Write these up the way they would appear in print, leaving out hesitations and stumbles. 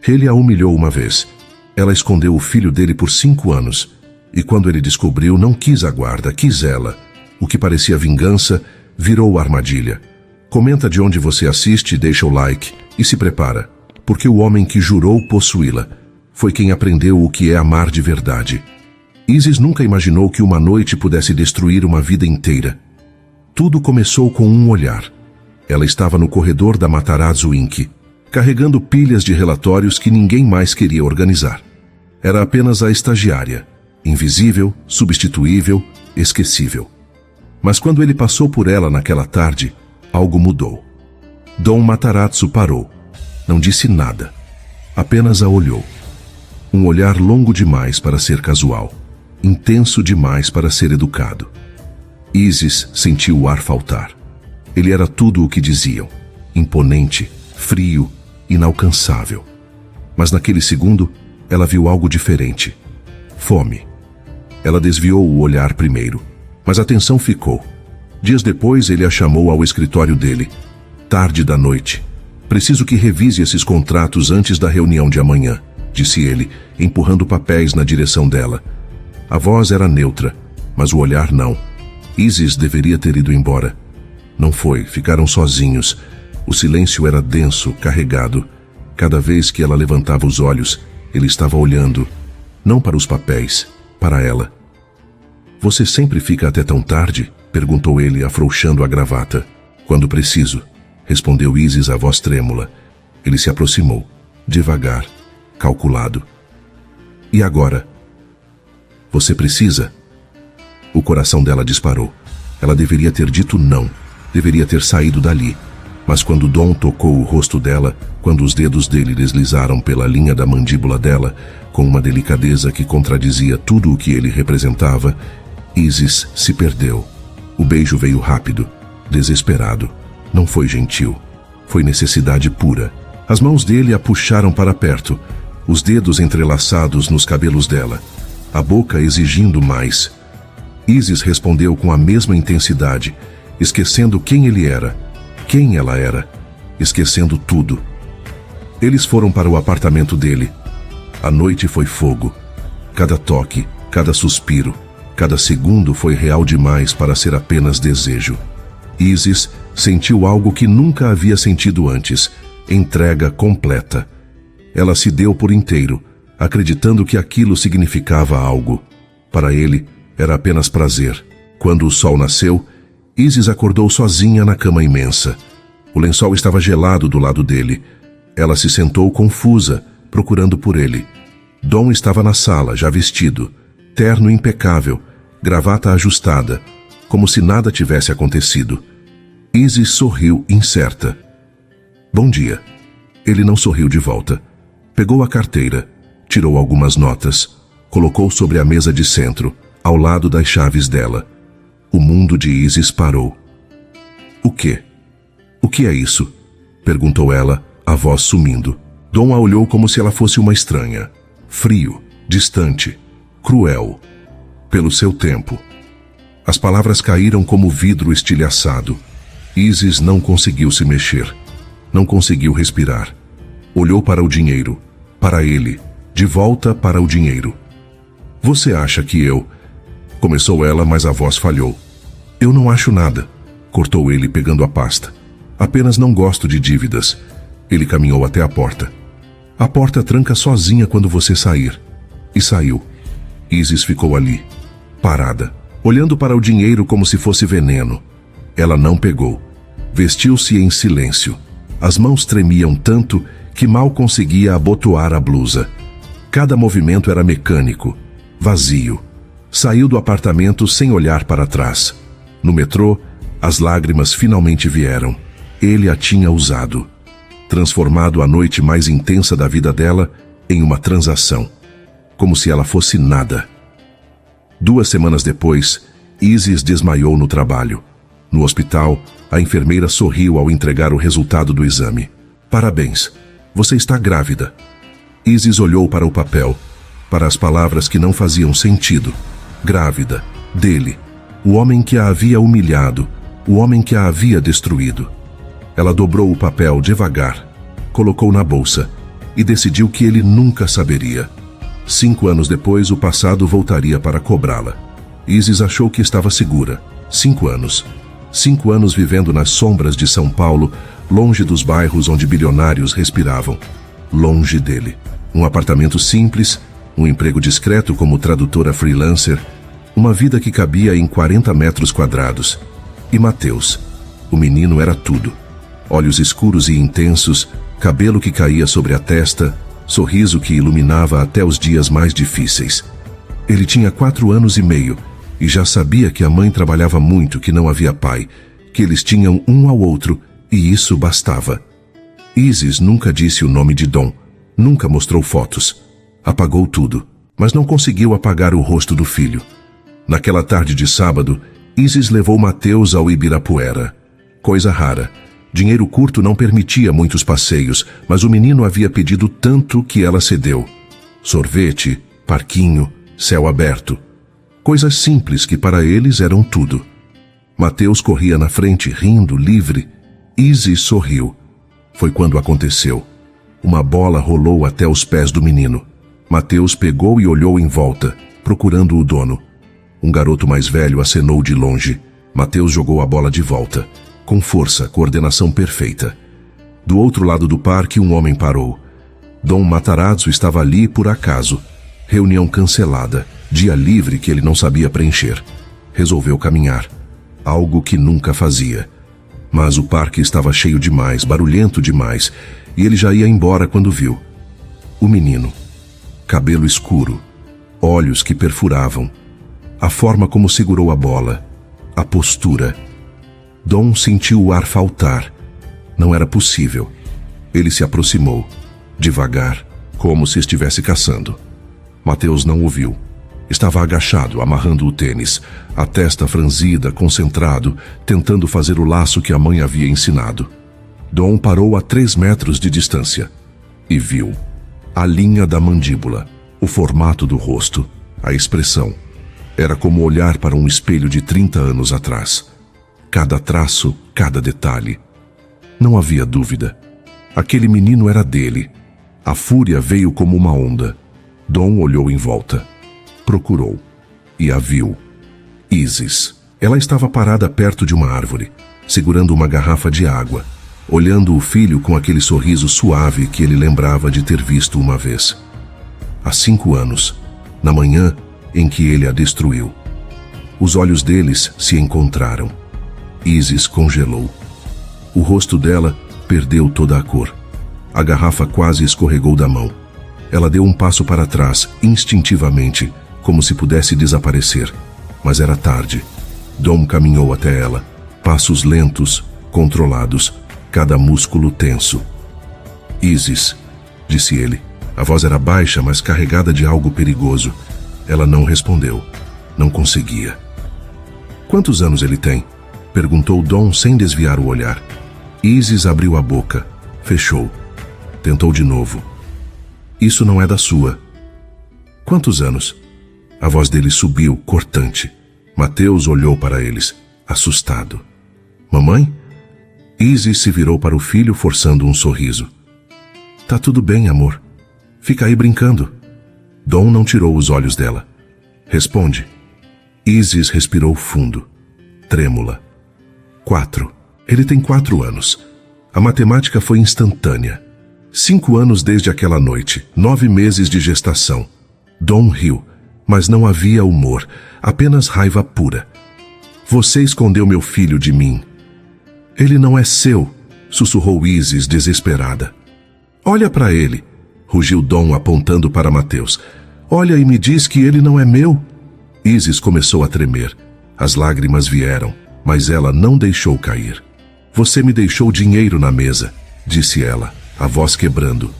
Ele a humilhou uma vez. Ela escondeu o filho dele por 5 anos. E quando ele descobriu, não quis a guarda, quis ela. O que parecia vingança, virou armadilha. Comenta de onde você assiste, deixa o like e se prepara. Porque o homem que jurou possuí-la foi quem aprendeu o que é amar de verdade. Isis nunca imaginou que uma noite pudesse destruir uma vida inteira. Tudo começou com um olhar. Ela estava no corredor da Matarazzo Inc., carregando pilhas de relatórios que ninguém mais queria organizar. Era apenas a estagiária, invisível, substituível, esquecível. Mas quando ele passou por ela naquela tarde, algo mudou. Dom Matarazzo parou. Não disse nada. Apenas a olhou. Um olhar longo demais para ser casual. Intenso demais para ser educado. Isis sentiu o ar faltar. Ele era tudo o que diziam. Imponente, frio, inalcançável. Mas naquele segundo, ela viu algo diferente. Fome. Ela desviou o olhar primeiro, mas a atenção ficou. Dias depois, ele a chamou ao escritório dele. Tarde da noite. Preciso que revise esses contratos antes da reunião de amanhã, disse ele, empurrando papéis na direção dela. A voz era neutra, mas o olhar não. Isis deveria ter ido embora. Não foi, ficaram sozinhos. O silêncio era denso, carregado. Cada vez que ela levantava os olhos, ele estava olhando, não para os papéis, para ela. Você sempre fica até tão tarde? Perguntou ele, afrouxando a gravata. Quando preciso, respondeu Isis, a voz trêmula. Ele se aproximou, devagar, calculado. E agora? Você precisa? O coração dela disparou. Ela deveria ter dito não, deveria ter saído dali. Mas quando Dom tocou o rosto dela, quando os dedos dele deslizaram pela linha da mandíbula dela, com uma delicadeza que contradizia tudo o que ele representava, Isis se perdeu. O beijo veio rápido, desesperado. Não foi gentil. Foi necessidade pura. As mãos dele a puxaram para perto, os dedos entrelaçados nos cabelos dela, a boca exigindo mais. Isis respondeu com a mesma intensidade, esquecendo quem ele era, quem ela era, esquecendo tudo. Eles foram para o apartamento dele. A noite foi fogo. Cada toque, cada suspiro, cada segundo foi real demais para ser apenas desejo. Isis sentiu algo que nunca havia sentido antes, entrega completa. Ela se deu por inteiro, acreditando que aquilo significava algo. Para ele, era apenas prazer. Quando o sol nasceu, Isis acordou sozinha na cama imensa. O lençol estava gelado do lado dele. Ela se sentou confusa, procurando por ele. Dom estava na sala, já vestido, terno impecável, gravata ajustada, como se nada tivesse acontecido. Isis sorriu, incerta. Bom dia. Ele não sorriu de volta. Pegou a carteira, tirou algumas notas, colocou sobre a mesa de centro, ao lado das chaves dela. O mundo de Isis parou. O quê? O que é isso? Perguntou ela, a voz sumindo. Dom a olhou como se ela fosse uma estranha. Frio, distante, cruel. Pelo seu tempo. As palavras caíram como vidro estilhaçado. Isis não conseguiu se mexer. Não conseguiu respirar. Olhou para o dinheiro. Para ele. De volta para o dinheiro. Você acha que eu... Começou ela, mas a voz falhou. Eu não acho nada. Cortou ele, pegando a pasta. Apenas não gosto de dívidas. Ele caminhou até a porta. A porta tranca sozinha quando você sair. E saiu. Isis ficou ali, parada, olhando para o dinheiro como se fosse veneno. Ela não pegou. Vestiu-se em silêncio. As mãos tremiam tanto que mal conseguia abotoar a blusa. Cada movimento era mecânico, vazio. Saiu do apartamento sem olhar para trás. No metrô, as lágrimas finalmente vieram. Ele a tinha usado. Transformado a noite mais intensa da vida dela em uma transação. Como se ela fosse nada. 2 semanas depois, Isis desmaiou no trabalho. No hospital, a enfermeira sorriu ao entregar o resultado do exame. Parabéns, você está grávida. Isis olhou para o papel, para as palavras que não faziam sentido. Grávida, dele, o homem que a havia humilhado, o homem que a havia destruído. Ela dobrou o papel devagar, colocou na bolsa e decidiu que ele nunca saberia. 5 anos depois, o passado voltaria para cobrá-la. Isis achou que estava segura. 5 anos. 5 anos vivendo nas sombras de São Paulo, longe dos bairros onde bilionários respiravam. Longe dele. Um apartamento simples, um emprego discreto como tradutora freelancer, uma vida que cabia em 40 metros quadrados. E Mateus. O menino era tudo. Olhos escuros e intensos, cabelo que caía sobre a testa, sorriso que iluminava até os dias mais difíceis. Ele tinha 4 anos e meio e já sabia que a mãe trabalhava muito, que não havia pai, que eles tinham um ao outro e isso bastava. Isis nunca disse o nome de Dom, nunca mostrou fotos. Apagou tudo, mas não conseguiu apagar o rosto do filho. Naquela tarde de sábado, Isis levou Mateus ao Ibirapuera. Coisa rara. Dinheiro curto não permitia muitos passeios, mas o menino havia pedido tanto que ela cedeu. Sorvete, parquinho, céu aberto. Coisas simples que para eles eram tudo. Mateus corria na frente, rindo, livre. Isis sorriu. Foi quando aconteceu. Uma bola rolou até os pés do menino. Mateus pegou e olhou em volta, procurando o dono. Um garoto mais velho acenou de longe. Mateus jogou a bola de volta. Com força, coordenação perfeita. Do outro lado do parque, um homem parou. Dom Matarazzo estava ali por acaso. Reunião cancelada. Dia livre que ele não sabia preencher. Resolveu caminhar. Algo que nunca fazia. Mas o parque estava cheio demais, barulhento demais, e ele já ia embora quando viu. O menino. Cabelo escuro. Olhos que perfuravam. A forma como segurou a bola. A postura. Dom sentiu o ar faltar. Não era possível. Ele se aproximou, devagar, como se estivesse caçando. Mateus não ouviu. Estava agachado, amarrando o tênis, a testa franzida, concentrado, tentando fazer o laço que a mãe havia ensinado. Dom parou a 3 metros de distância e viu a linha da mandíbula, o formato do rosto, a expressão. Era como olhar para um espelho de 30 anos atrás. Cada traço, cada detalhe. Não havia dúvida. Aquele menino era dele. A fúria veio como uma onda. Dom olhou em volta. Procurou. E a viu. Isis. Ela estava parada perto de uma árvore, segurando uma garrafa de água, olhando o filho com aquele sorriso suave que ele lembrava de ter visto uma vez. Há 5 anos, na manhã em que ele a destruiu. Os olhos deles se encontraram. Isis congelou. O rosto dela perdeu toda a cor. A garrafa quase escorregou da mão. Ela deu um passo para trás, instintivamente, como se pudesse desaparecer. Mas era tarde. Dom caminhou até ela. Passos lentos, controlados, cada músculo tenso. Isis, disse ele. A voz era baixa, mas carregada de algo perigoso. Ela não respondeu. Não conseguia. Quantos anos ele tem? Perguntou Dom sem desviar o olhar. Isis abriu a boca. Fechou. Tentou de novo. Isso não é da sua. Quantos anos? A voz dele subiu, cortante. Mateus olhou para eles, assustado. Mamãe? Isis se virou para o filho, forçando um sorriso. Tá tudo bem, amor. Fica aí brincando. Dom não tirou os olhos dela. Responde. Isis respirou fundo, trêmula. 4. Ele tem 4 anos. A matemática foi instantânea. 5 anos desde aquela noite, 9 meses de gestação. Dom riu, mas não havia humor, apenas raiva pura. Você escondeu meu filho de mim. Ele não é seu, sussurrou Isis desesperada. Olha para ele, rugiu Dom apontando para Mateus. Olha e me diz que ele não é meu. Isis começou a tremer. As lágrimas vieram, mas ela não deixou cair. Você me deixou dinheiro na mesa, disse ela, a voz quebrando.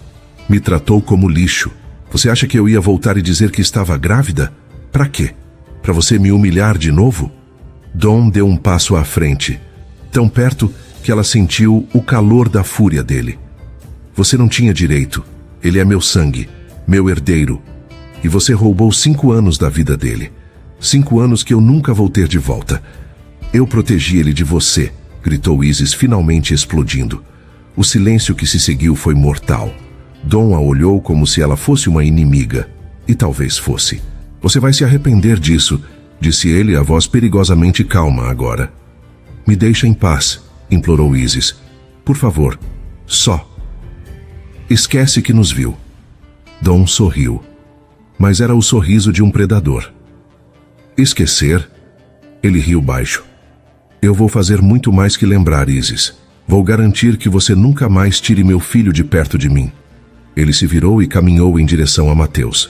Me tratou como lixo. Você acha que eu ia voltar e dizer que estava grávida? Para quê? Para você me humilhar de novo? Dom deu um passo à frente, tão perto que ela sentiu o calor da fúria dele. Você não tinha direito. Ele é meu sangue, meu herdeiro. E você roubou 5 anos da vida dele. 5 anos que eu nunca vou ter de volta. Eu protegi ele de você, gritou Isis, finalmente explodindo. O silêncio que se seguiu foi mortal. Dom a olhou como se ela fosse uma inimiga, e talvez fosse. Você vai se arrepender disso, disse ele, a voz perigosamente calma agora. Me deixa em paz, implorou Isis. Por favor, só. Esquece que nos viu. Dom sorriu, mas era o sorriso de um predador. Esquecer? Ele riu baixo. Eu vou fazer muito mais que lembrar, Isis. Vou garantir que você nunca mais tire meu filho de perto de mim. Ele se virou e caminhou em direção a Mateus.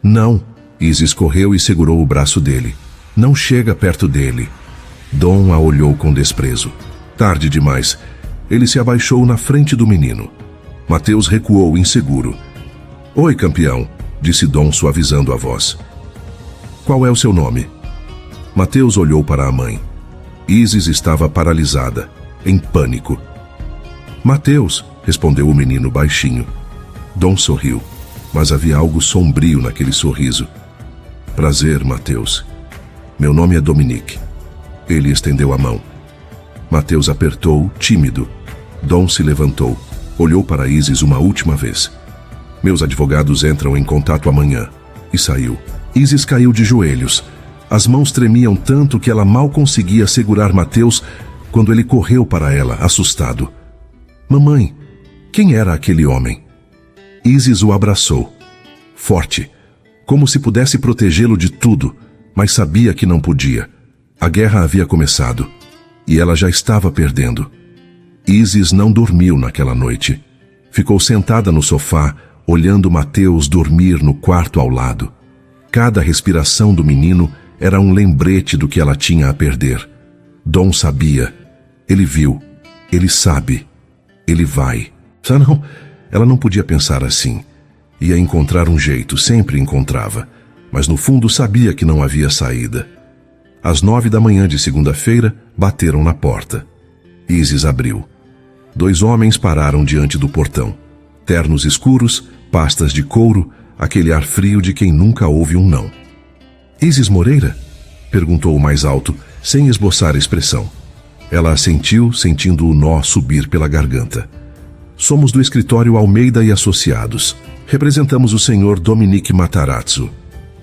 Não! Isis correu e segurou o braço dele. Não chega perto dele. Dom a olhou com desprezo. Tarde demais. Ele se abaixou na frente do menino. Mateus recuou inseguro. Oi, campeão, disse Dom suavizando a voz. Qual é o seu nome? Mateus olhou para a mãe. Isis estava paralisada, em pânico. Mateus, respondeu o menino baixinho. Dom sorriu, mas havia algo sombrio naquele sorriso. Prazer, Mateus. Meu nome é Dominique. Ele estendeu a mão. Mateus apertou, tímido. Dom se levantou, olhou para Isis uma última vez. Meus advogados entram em contato amanhã. E saiu. Isis caiu de joelhos. As mãos tremiam tanto que ela mal conseguia segurar Mateus quando ele correu para ela, assustado. Mamãe, quem era aquele homem? Isis o abraçou. Forte, como se pudesse protegê-lo de tudo, mas sabia que não podia. A guerra havia começado, e ela já estava perdendo. Isis não dormiu naquela noite. Ficou sentada no sofá, olhando Mateus dormir no quarto ao lado. Cada respiração do menino era um lembrete do que ela tinha a perder. Dom sabia. Ele viu. Ele sabe. Ele vai. Não, ela não podia pensar assim. Ia encontrar um jeito, sempre encontrava. Mas no fundo sabia que não havia saída. Às 9 da manhã de segunda-feira, bateram na porta. Isis abriu. 2 homens pararam diante do portão. Ternos escuros, pastas de couro, aquele ar frio de quem nunca ouve um não. Isis Moreira? Perguntou o mais alto, sem esboçar expressão. Ela assentiu, sentindo o nó subir pela garganta. Somos do escritório Almeida e Associados. Representamos o senhor Dominique Matarazzo.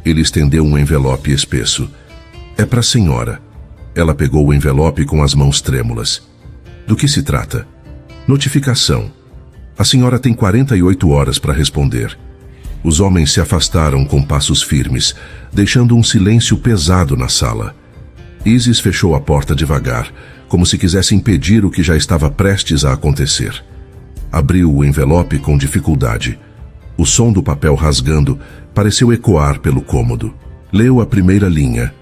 Ele estendeu um envelope espesso. É para a senhora. Ela pegou o envelope com as mãos trêmulas. Do que se trata? Notificação. A senhora tem 48 horas para responder. Os homens se afastaram com passos firmes, deixando um silêncio pesado na sala. Isis fechou a porta devagar, como se quisesse impedir o que já estava prestes a acontecer. Abriu o envelope com dificuldade. O som do papel rasgando pareceu ecoar pelo cômodo. Leu a primeira linha.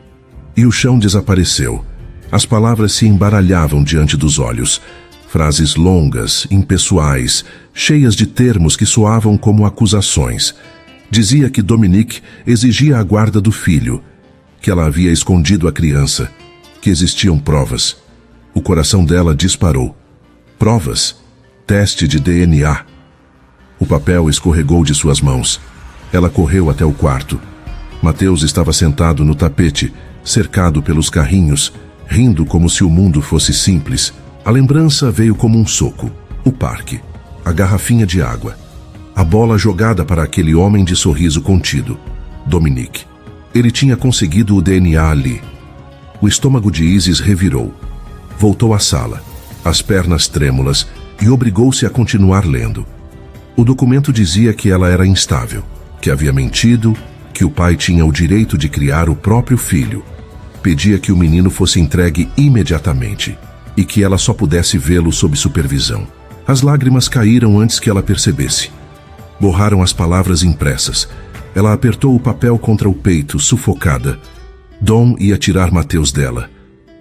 E o chão desapareceu. As palavras se embaralhavam diante dos olhos. Frases longas, impessoais, cheias de termos que soavam como acusações. Dizia que Dominique exigia a guarda do filho, que ela havia escondido a criança, que existiam provas. O coração dela disparou. Provas? Teste de DNA. O papel escorregou de suas mãos. Ela correu até o quarto. Mateus estava sentado no tapete, cercado pelos carrinhos, rindo como se o mundo fosse simples. A lembrança veio como um soco. O parque. A garrafinha de água. A bola jogada para aquele homem de sorriso contido. Dominique. Ele tinha conseguido o DNA ali. O estômago de Isis revirou. Voltou à sala, as pernas trêmulas, e obrigou-se a continuar lendo. O documento dizia que ela era instável, que havia mentido, que o pai tinha o direito de criar o próprio filho. Pedia que o menino fosse entregue imediatamente e que ela só pudesse vê-lo sob supervisão. As lágrimas caíram antes que ela percebesse. Borraram as palavras impressas. Ela apertou o papel contra o peito, sufocada. Dom ia tirar Mateus dela.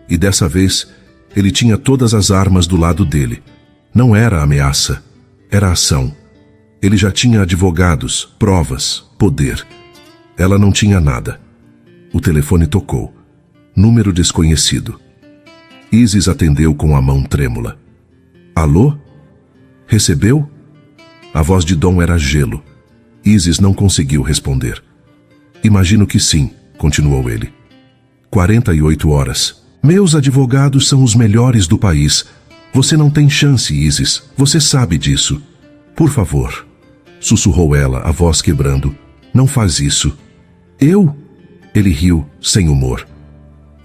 E dessa vez, ele tinha todas as armas do lado dele. Não era ameaça, era ação. Ele já tinha advogados, provas, poder. Ela não tinha nada. O telefone tocou. Número desconhecido. Isis atendeu com a mão trêmula. Alô? Recebeu? A voz de Dom era gelo. Isis não conseguiu responder. Imagino que sim, continuou ele. 48 horas. Meus advogados são os melhores do país. Você não tem chance, Isis. Você sabe disso. Por favor. sussurrou ela, a voz quebrando. Não faz isso. Eu? Ele riu, sem humor.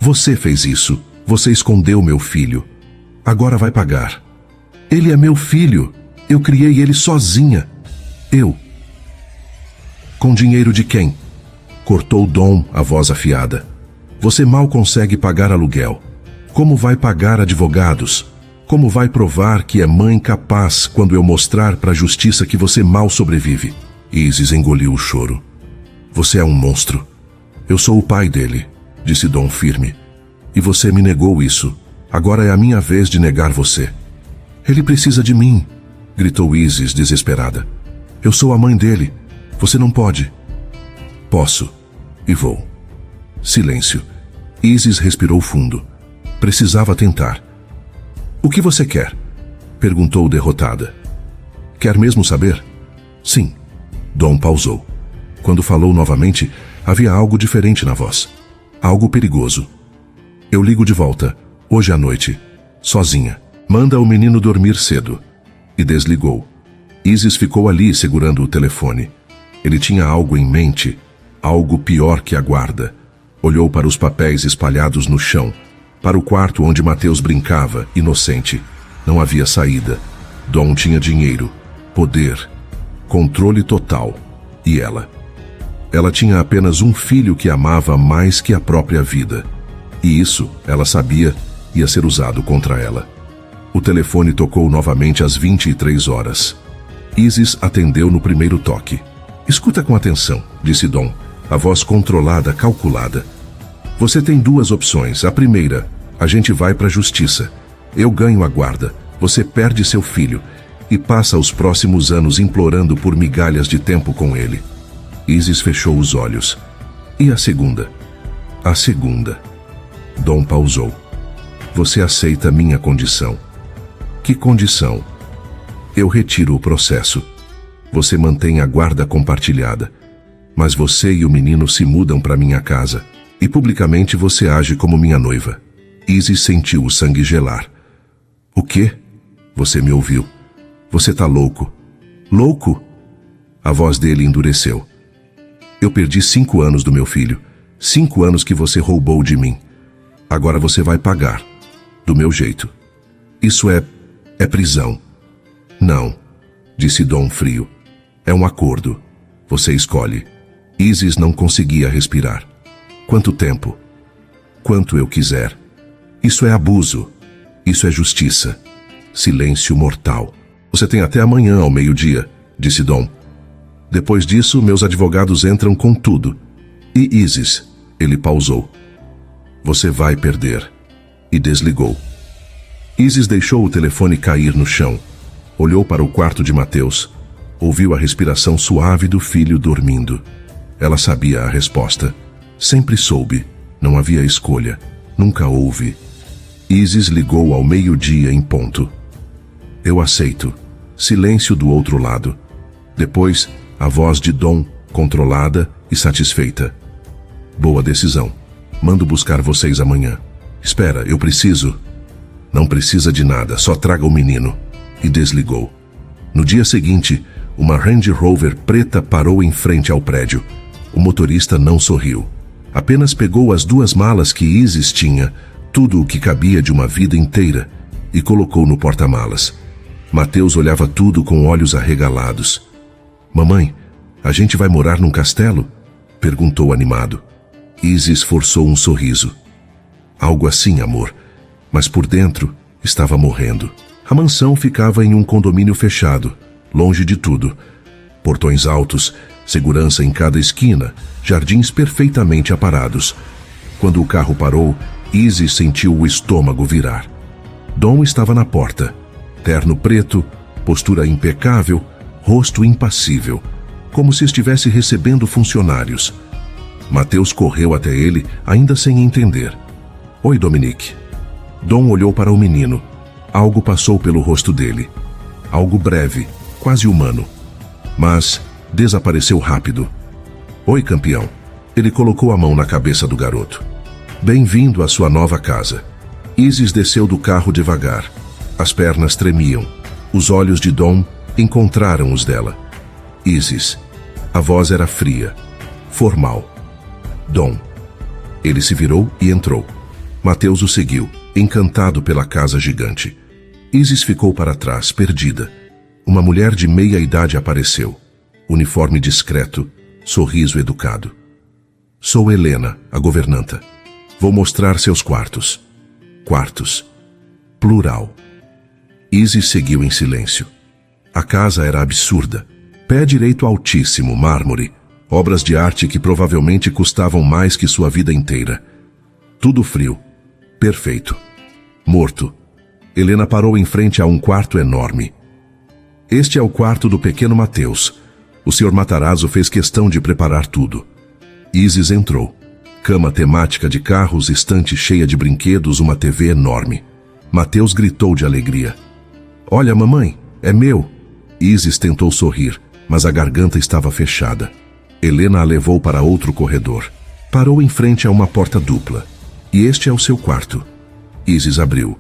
Você fez isso. Você escondeu meu filho. Agora vai pagar. Ele é meu filho. Eu criei ele sozinha. Eu. Com dinheiro de quem? Cortou Dom, a voz afiada. Você mal consegue pagar aluguel. Como vai pagar advogados? Como vai provar que é mãe capaz quando eu mostrar para a justiça que você mal sobrevive? Isis engoliu o choro. Você é um monstro. Eu sou o pai dele, disse Dom firme. E você me negou isso. Agora é a minha vez de negar você. Ele precisa de mim, gritou Isis desesperada. Eu sou a mãe dele. Você não pode. Posso. E vou. Silêncio. Isis respirou fundo. Precisava tentar. O que você quer? Perguntou derrotada. Quer mesmo saber? Sim. Dom pausou. Quando falou novamente, havia algo diferente na voz. Algo perigoso. Eu ligo de volta, hoje à noite, sozinha. Manda o menino dormir cedo. E desligou. Isis ficou ali segurando o telefone. Ele tinha algo em mente, algo pior que a guarda. Olhou para os papéis espalhados no chão, para o quarto onde Mateus brincava, inocente. Não havia saída. Dom tinha dinheiro, poder, controle total. E ela? Ela tinha apenas um filho que amava mais que a própria vida. E isso, ela sabia, ia ser usado contra ela. O telefone tocou novamente às 23 horas. Isis atendeu no primeiro toque. Escuta com atenção, disse Dom, a voz controlada, calculada. Você tem duas opções. A primeira, a gente vai para a justiça. Eu ganho a guarda, você perde seu filho e passa os próximos anos implorando por migalhas de tempo com ele. Isis fechou os olhos. E a segunda? A segunda. Dom pausou. Você aceita minha condição. Que condição? Eu retiro o processo. Você mantém a guarda compartilhada. Mas você e o menino se mudam para minha casa. E publicamente você age como minha noiva. Isis sentiu o sangue gelar. O quê? Você me ouviu. Você tá louco. Louco? A voz dele endureceu. Eu perdi 5 anos do meu filho. 5 anos que você roubou de mim. Agora você vai pagar. Do meu jeito. Isso é prisão. Não, disse Dom frio. É um acordo. Você escolhe. Isis não conseguia respirar. Quanto tempo? Quanto eu quiser. Isso é abuso. Isso é justiça. Silêncio mortal. Você tem até amanhã ao meio-dia, disse Dom. Depois disso, meus advogados entram com tudo. E Isis, ele pausou. Você vai perder. E desligou. Isis deixou o telefone cair no chão. Olhou para o quarto de Mateus. Ouviu a respiração suave do filho dormindo. Ela sabia a resposta. Sempre soube. Não havia escolha. Nunca houve. Isis ligou ao meio-dia em ponto. Eu aceito. Silêncio do outro lado. Depois, a voz de Dom, controlada e satisfeita. Boa decisão. Mando buscar vocês amanhã. Espera, eu preciso... Não precisa de nada, só traga o menino. E desligou. No dia seguinte, uma Range Rover preta parou em frente ao prédio. O motorista não sorriu. Apenas pegou as 2 malas que Isis tinha, tudo o que cabia de uma vida inteira, e colocou no porta-malas. Mateus olhava tudo com olhos arregalados. Mamãe, a gente vai morar num castelo? Perguntou animado. Isis forçou um sorriso. Algo assim, amor. Mas por dentro, estava morrendo. A mansão ficava em um condomínio fechado, longe de tudo. Portões altos, segurança em cada esquina, jardins perfeitamente aparados. Quando o carro parou, Isis sentiu o estômago virar. Dom estava na porta. Terno preto, postura impecável, rosto impassível, como se estivesse recebendo funcionários. Mateus correu até ele, ainda sem entender. Oi, Dominique. Dom olhou para o menino. Algo passou pelo rosto dele. Algo breve, quase humano. Mas desapareceu rápido. Oi, campeão. Ele colocou a mão na cabeça do garoto. Bem-vindo à sua nova casa. Isis desceu do carro devagar. As pernas tremiam. Os olhos de Dom encontraram os dela. Isis. A voz era fria, formal. Dom. Ele se virou e entrou. Mateus o seguiu, encantado pela casa gigante. Isis ficou para trás, perdida. Uma mulher de meia idade apareceu. Uniforme discreto, sorriso educado. Sou Helena, a governanta. Vou mostrar seus quartos. Quartos. Plural. Isis seguiu em silêncio. A casa era absurda. Pé direito altíssimo, mármore. Obras de arte que provavelmente custavam mais que sua vida inteira. Tudo frio. Perfeito. Morto. Helena parou em frente a um quarto enorme. Este é o quarto do pequeno Mateus. O Sr. Matarazzo fez questão de preparar tudo. Isis entrou. Cama temática de carros, estante cheia de brinquedos, uma TV enorme. Mateus gritou de alegria. Olha, mamãe, é meu. Isis tentou sorrir, mas a garganta estava fechada. Helena a levou para outro corredor. Parou em frente a uma porta dupla. E este é o seu quarto. Isis abriu.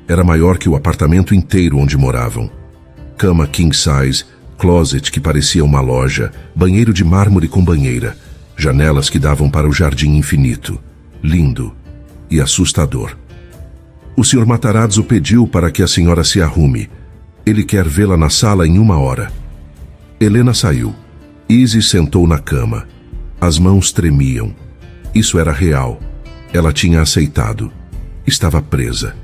Era maior que o apartamento inteiro onde moravam. Cama king size, closet que parecia uma loja, banheiro de mármore com banheira, janelas que davam para o jardim infinito. Lindo e assustador. O Sr. Matarazzo pediu para que a senhora se arrume. Ele quer vê-la na sala em 1 hora. Helena saiu. Isis sentou na cama. As mãos tremiam. Isso era real. Ela tinha aceitado. Estava presa.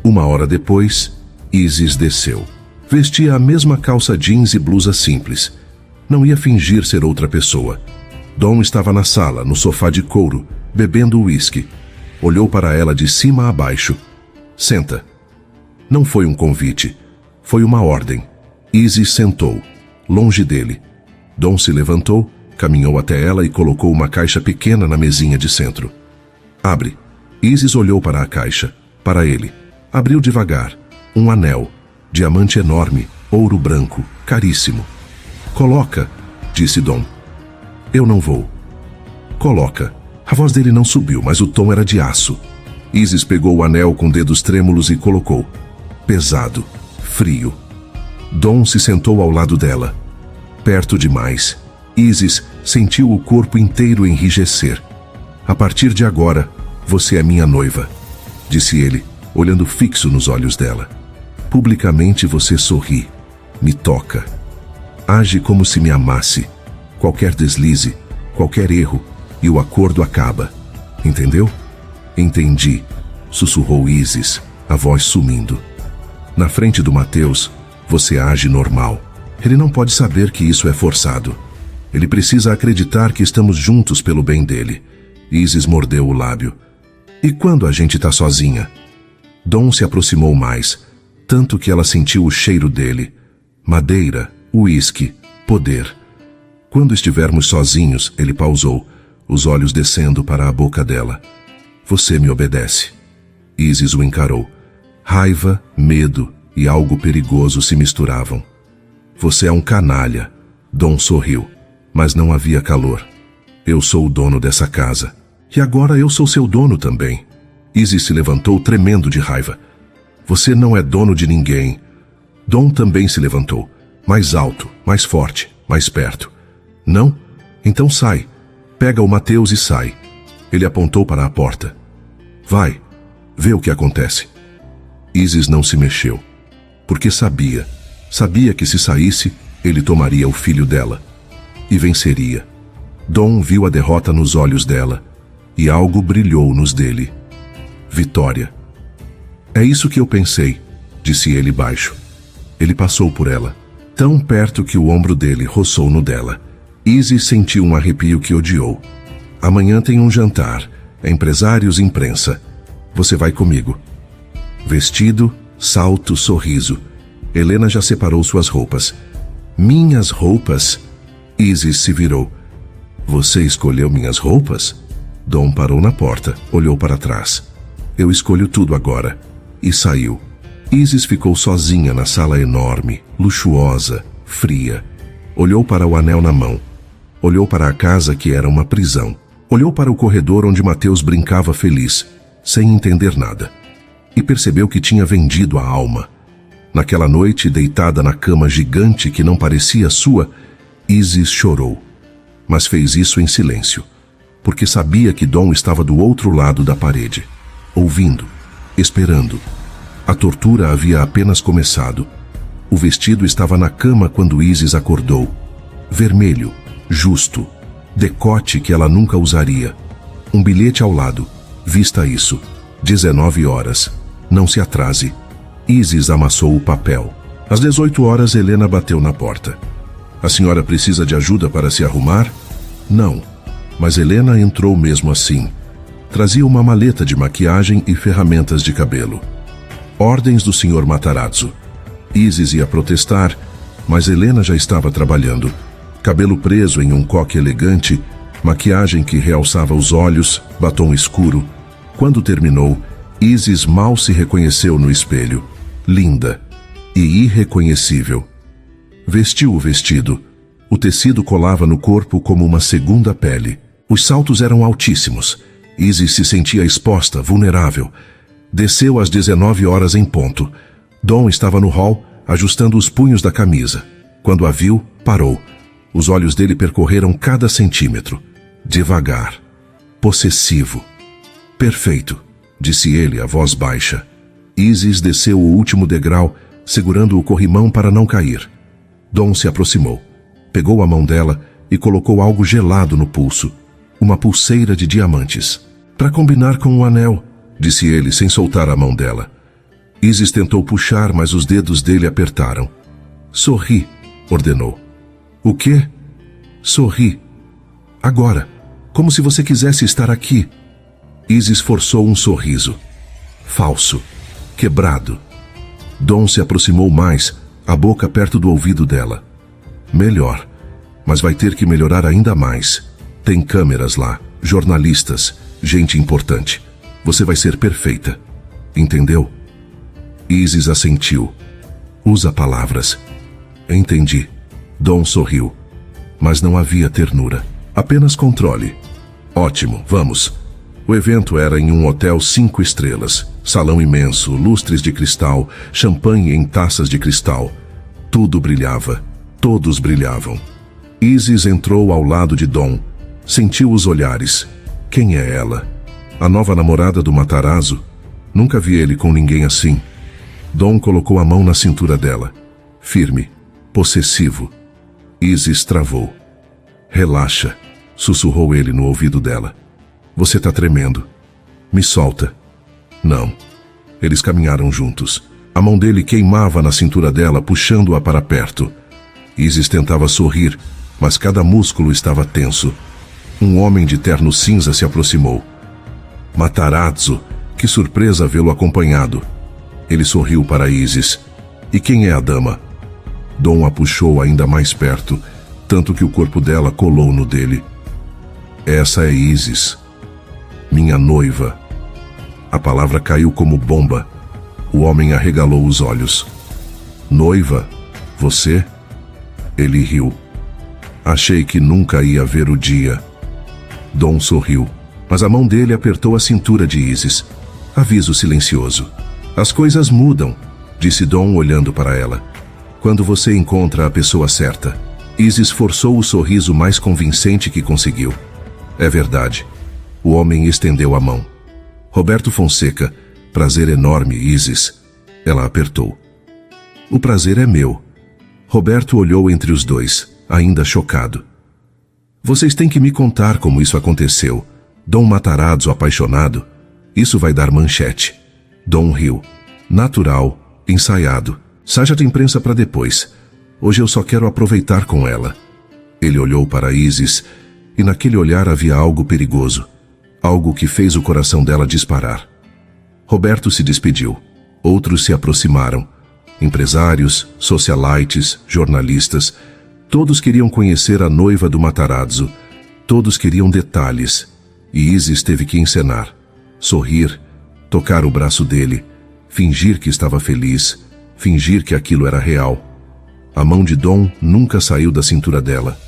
1 hora depois, Isis desceu. Vestia a mesma calça jeans e blusa simples. Não ia fingir ser outra pessoa. Dom estava na sala, no sofá de couro, bebendo uísque. Olhou para ela de cima a baixo. Senta. Não foi um convite. Foi uma ordem. Isis sentou, longe dele. Dom se levantou, caminhou até ela e colocou uma caixa pequena na mesinha de centro. Abre. Isis olhou para a caixa, para ele. Abriu devagar. Um anel. Diamante enorme, ouro branco, caríssimo. Coloca, disse Dom. Eu não vou. Coloca. A voz dele não subiu, mas o tom era de aço. Isis pegou o anel com dedos trêmulos e colocou. Pesado. Frio. Dom se sentou ao lado dela. Perto demais. Isis sentiu o corpo inteiro enrijecer. A partir de agora, você é minha noiva, disse ele, olhando fixo nos olhos dela. Publicamente você sorri, me toca. Age como se me amasse. Qualquer deslize, qualquer erro, e o acordo acaba. Entendeu? Entendi, sussurrou Isis, a voz sumindo. Na frente do Mateus, você age normal. Ele não pode saber que isso é forçado. Ele precisa acreditar que estamos juntos pelo bem dele. Isis mordeu o lábio. E quando a gente tá sozinha? Dom se aproximou mais, tanto que ela sentiu o cheiro dele. Madeira, uísque, poder. Quando estivermos sozinhos, ele pausou, os olhos descendo para a boca dela. Você me obedece. Isis o encarou. Raiva, medo e algo perigoso se misturavam. Você é um canalha. Dom sorriu, mas não havia calor. Eu sou o dono dessa casa. E agora eu sou seu dono também. Isis se levantou tremendo de raiva. Você não é dono de ninguém. Dom também se levantou, mais alto, mais forte, mais perto. Não? Então sai. Pega o Mateus e sai. Ele apontou para a porta. Vai, vê o que acontece. Isis não se mexeu, porque sabia que se saísse, ele tomaria o filho dela. E venceria. Dom viu a derrota nos olhos dela, e algo brilhou nos dele. Vitória. É isso que eu pensei, disse ele baixo. Ele passou por ela, tão perto que o ombro dele roçou no dela. Isis sentiu um arrepio que odiou. Amanhã tem um jantar, empresários e imprensa. Você vai comigo. Vestido, salto, sorriso. Helena já separou suas roupas. Minhas roupas? Isis se virou. Você escolheu minhas roupas? Dom parou na porta, olhou para trás. Eu escolho tudo agora. E saiu. Isis ficou sozinha na sala enorme, luxuosa, fria. Olhou para o anel na mão. Olhou para a casa que era uma prisão. Olhou para o corredor onde Mateus brincava feliz, sem entender nada. E percebeu que tinha vendido a alma. Naquela noite, deitada na cama gigante que não parecia sua, Isis chorou, mas fez isso em silêncio, porque sabia que Dom estava do outro lado da parede, ouvindo, esperando. A tortura havia apenas começado. O vestido estava na cama quando Isis acordou. Vermelho, justo, decote que ela nunca usaria. Um bilhete ao lado. Vista isso. 19 horas. Não se atrase. Isis amassou o papel. Às 18 horas, Helena bateu na porta. A senhora precisa de ajuda para se arrumar? Não. Mas Helena entrou mesmo assim. Trazia uma maleta de maquiagem e ferramentas de cabelo. Ordens do Sr. Matarazzo. Isis ia protestar, mas Helena já estava trabalhando. Cabelo preso em um coque elegante, maquiagem que realçava os olhos, batom escuro. Quando terminou, Isis mal se reconheceu no espelho. Linda e irreconhecível. Vestiu o vestido. O tecido colava no corpo como uma segunda pele. Os saltos eram altíssimos. Isis se sentia exposta, vulnerável. Desceu às 19 horas em ponto. Dom estava no hall, ajustando os punhos da camisa. Quando a viu, parou. Os olhos dele percorreram cada centímetro. Devagar. Possessivo. Perfeito, disse ele, a voz baixa. Isis desceu o último degrau, segurando o corrimão para não cair. Dom se aproximou. Pegou a mão dela e colocou algo gelado no pulso. Uma pulseira de diamantes. Para combinar com o anel, disse ele, sem soltar a mão dela. Isis tentou puxar, mas os dedos dele apertaram. Sorri, ordenou. O quê? Sorri. Agora, como se você quisesse estar aqui. Isis forçou um sorriso. Falso. Quebrado. Dom se aproximou mais, a boca perto do ouvido dela. Melhor, mas vai ter que melhorar ainda mais. Tem câmeras lá, jornalistas, gente importante. Você vai ser perfeita. Entendeu? Isis assentiu. Usa palavras. Entendi. Dom sorriu. Mas não havia ternura. Apenas controle. Ótimo, vamos. O evento era em um hotel 5 estrelas. Salão imenso, lustres de cristal, champanhe em taças de cristal. Tudo brilhava. Todos brilhavam. Isis entrou ao lado de Dom. Sentiu os olhares. Quem é ela? A nova namorada do Matarazzo? Nunca vi ele com ninguém assim. Dom colocou a mão na cintura dela. Firme. Possessivo. Isis travou. Relaxa, sussurrou ele no ouvido dela. Você tá tremendo. Me solta. Não. Eles caminharam juntos. A mão dele queimava na cintura dela, puxando-a para perto. Isis tentava sorrir, mas cada músculo estava tenso. Um homem de terno cinza se aproximou. Matarazzo, que surpresa vê-lo acompanhado. Ele sorriu para Isis. E quem é a dama? Dom a puxou ainda mais perto, tanto que o corpo dela colou no dele. Essa é Isis. Minha noiva. A palavra caiu como bomba. O homem arregalou os olhos. Noiva? Você? Ele riu. Achei que nunca ia ver o dia. Dom sorriu, mas a mão dele apertou a cintura de Isis. Aviso silencioso. As coisas mudam, disse Dom olhando para ela. Quando você encontra a pessoa certa. Isis forçou o sorriso mais convincente que conseguiu. É verdade. O homem estendeu a mão. Roberto Fonseca, prazer enorme, Isis. Ela apertou. O prazer é meu. Roberto olhou entre os dois, ainda chocado. Vocês têm que me contar como isso aconteceu. Dom Matarazzo apaixonado. Isso vai dar manchete. Dom riu. Natural, ensaiado. Saja de imprensa para depois. Hoje eu só quero aproveitar com ela. Ele olhou para Isis e naquele olhar havia algo perigoso. Algo que fez o coração dela disparar. Roberto se despediu. Outros se aproximaram. Empresários, socialites, jornalistas. Todos queriam conhecer a noiva do Matarazzo. Todos queriam detalhes. E Isis teve que encenar. Sorrir, tocar o braço dele, fingir que estava feliz, fingir que aquilo era real. A mão de Dom nunca saiu da cintura dela.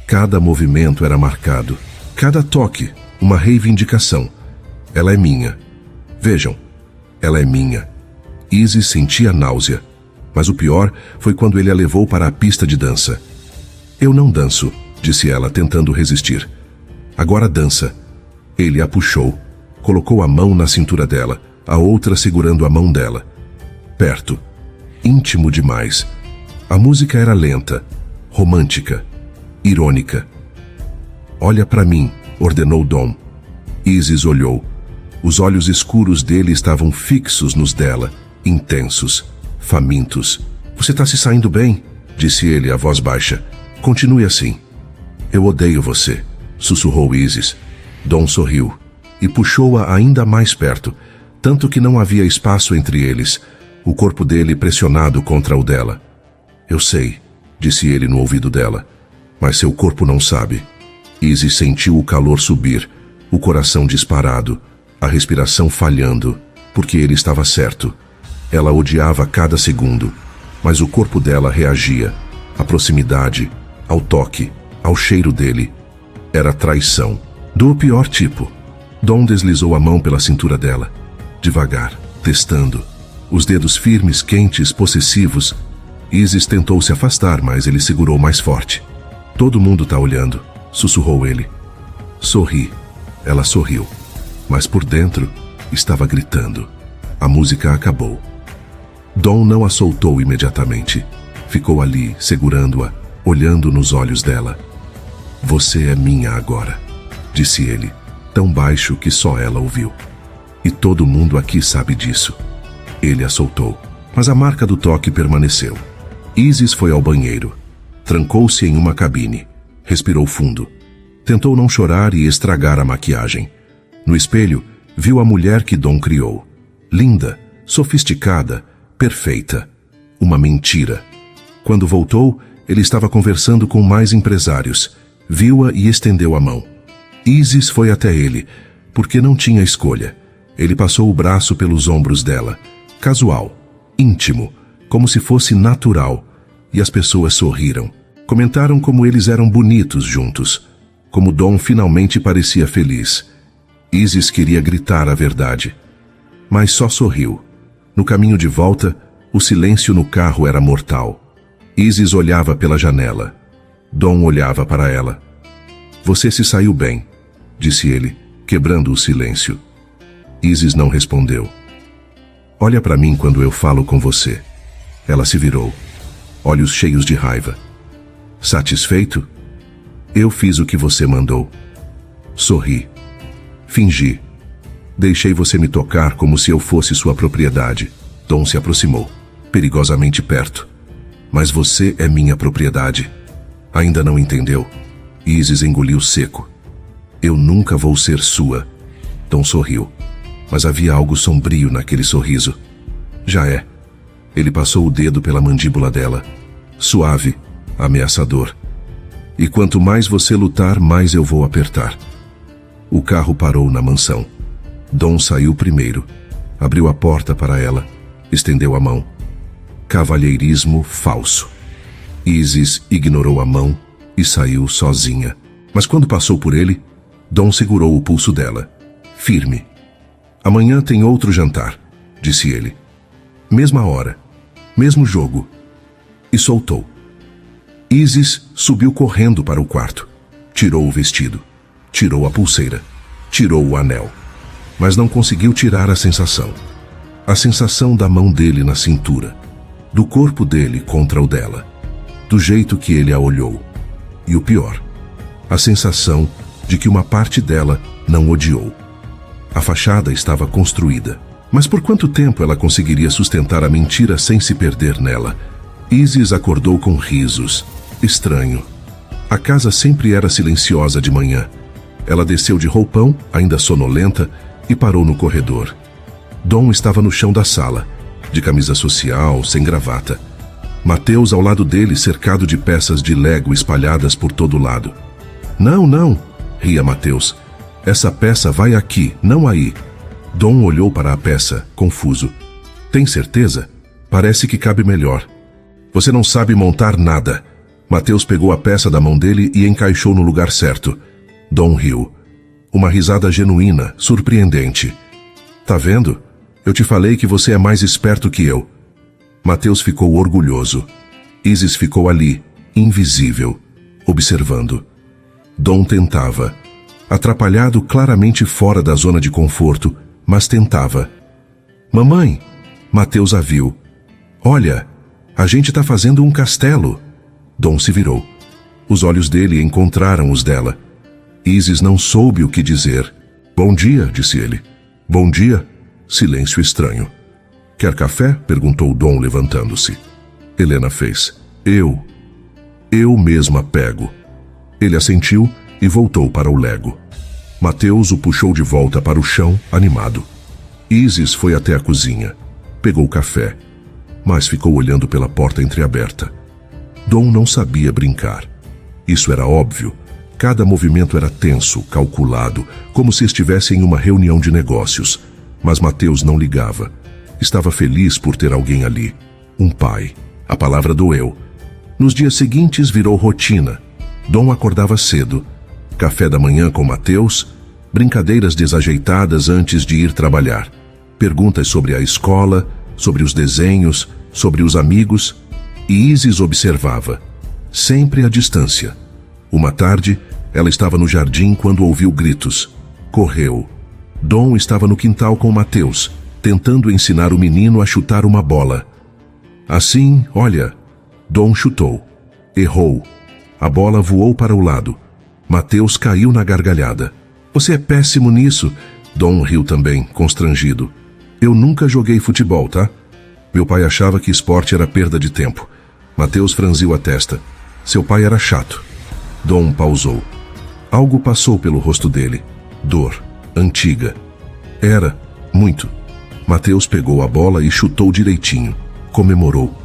Cada movimento era marcado. Cada toque, uma reivindicação. Ela é minha. Vejam, ela é minha. Isis sentia náusea. Mas o pior foi quando ele a levou para a pista de dança. Eu não danço, disse ela, tentando resistir. Agora dança. Ele a puxou, colocou a mão na cintura dela, a outra segurando a mão dela. Perto. Íntimo demais. A música era lenta, romântica, irônica. Olha para mim, ordenou Dom. Isis olhou. Os olhos escuros dele estavam fixos nos dela, intensos, famintos. Você está se saindo bem? Disse ele, a voz baixa. Continue assim. Eu odeio você, sussurrou Isis. Dom sorriu e puxou-a ainda mais perto, tanto que não havia espaço entre eles, o corpo dele pressionado contra o dela. Eu sei, disse ele no ouvido dela, mas seu corpo não sabe. Isis sentiu o calor subir, o coração disparado, a respiração falhando, porque ele estava certo. Ela odiava cada segundo, mas o corpo dela reagia, à proximidade, ao toque, ao cheiro dele. Era traição, do pior tipo. Dom deslizou a mão pela cintura dela, devagar, testando. Os dedos firmes, quentes, possessivos. Isis tentou se afastar, mas ele segurou mais forte. Todo mundo tá olhando, sussurrou ele. Sorri. Ela sorriu, mas por dentro estava gritando. A música acabou. Dom não a soltou imediatamente. Ficou ali, segurando-a, olhando nos olhos dela. Você é minha agora, disse ele, tão baixo que só ela ouviu. E todo mundo aqui sabe disso. Ele a soltou, mas a marca do toque permaneceu. Isis foi ao banheiro. Trancou-se em uma cabine. Respirou fundo. Tentou não chorar e estragar a maquiagem. No espelho, viu a mulher que Dom criou. Linda, sofisticada, perfeita. Uma mentira. Quando voltou, ele estava conversando com mais empresários. Viu-a e estendeu a mão. Isis foi até ele, porque não tinha escolha. Ele passou o braço pelos ombros dela. Casual, íntimo, como se fosse natural. E as pessoas sorriram. Comentaram como eles eram bonitos juntos. Como Dom finalmente parecia feliz. Isis queria gritar a verdade. Mas só sorriu. No caminho de volta, o silêncio no carro era mortal. Isis olhava pela janela. Dom olhava para ela. Você se saiu bem, disse ele, quebrando o silêncio. Isis não respondeu. Olha para mim quando eu falo com você. Ela se virou, olhos cheios de raiva. Satisfeito? Eu fiz o que você mandou. Sorri. Fingi. Deixei você me tocar como se eu fosse sua propriedade. Dom se aproximou, perigosamente perto. Mas você é minha propriedade. Ainda não entendeu? Isis engoliu seco. Eu nunca vou ser sua. Dom sorriu, mas havia algo sombrio naquele sorriso. Já é. Ele passou o dedo pela mandíbula dela. Suave, ameaçador. E quanto mais você lutar, mais eu vou apertar. O carro parou na mansão. Dom saiu primeiro. Abriu a porta para ela. Estendeu a mão. Cavalheirismo falso. Isis ignorou a mão e saiu sozinha. Mas quando passou por ele, Dom segurou o pulso dela. Firme. Amanhã tem outro jantar, disse ele. Mesma hora. Mesmo jogo. E soltou. Isis subiu correndo para o quarto. Tirou o vestido. Tirou a pulseira. Tirou o anel. Mas não conseguiu tirar a sensação. A sensação da mão dele na cintura. Do corpo dele contra o dela. Do jeito que ele a olhou. E o pior, a sensação de que uma parte dela não odiou. A fachada estava construída. Mas por quanto tempo ela conseguiria sustentar a mentira sem se perder nela? Isis acordou com risos. Estranho. A casa sempre era silenciosa de manhã. Ela desceu de roupão, ainda sonolenta, e parou no corredor. Dom estava no chão da sala, de camisa social, sem gravata. Mateus ao lado dele, cercado de peças de Lego espalhadas por todo lado. Não, não, ria Mateus. Essa peça vai aqui, não aí. Dom olhou para a peça, confuso. Tem certeza? Parece que cabe melhor. Você não sabe montar nada. Mateus pegou a peça da mão dele e encaixou no lugar certo. Dom riu. Uma risada genuína, surpreendente. Tá vendo? Eu te falei que você é mais esperto que eu. Mateus ficou orgulhoso. Isis ficou ali, invisível, observando. Dom tentava, atrapalhado claramente fora da zona de conforto, mas tentava. Mamãe! Mateus a viu. Olha, a gente está fazendo um castelo. Dom se virou. Os olhos dele encontraram os dela. Isis não soube o que dizer. Bom dia, disse ele. Bom dia. Silêncio estranho. Quer café? Perguntou Dom, levantando-se. Helena fez. Eu mesma pego. Ele assentiu e voltou para o Lego. Mateus o puxou de volta para o chão, animado. Isis foi até a cozinha. Pegou café, mas ficou olhando pela porta entreaberta. Dom não sabia brincar. Isso era óbvio. Cada movimento era tenso, calculado, como se estivesse em uma reunião de negócios. Mas Mateus não ligava. Estava feliz por ter alguém ali. Um pai. A palavra doeu. Nos dias seguintes virou rotina. Dom acordava cedo. Café da manhã com Mateus, brincadeiras desajeitadas antes de ir trabalhar. Perguntas sobre a escola, sobre os desenhos, sobre os amigos. E Isis observava, sempre à distância. Uma tarde, ela estava no jardim quando ouviu gritos. Correu. Dom estava no quintal com Mateus, tentando ensinar o menino a chutar uma bola. Assim, olha, Dom chutou. Errou. A bola voou para o lado. Mateus caiu na gargalhada. Você é péssimo nisso. Dom riu também, constrangido. Eu nunca joguei futebol, tá? Meu pai achava que esporte era perda de tempo. Mateus franziu a testa. Seu pai era chato. Dom pausou. Algo passou pelo rosto dele. Dor. Antiga. Era. Muito. Mateus pegou a bola e chutou direitinho. Comemorou.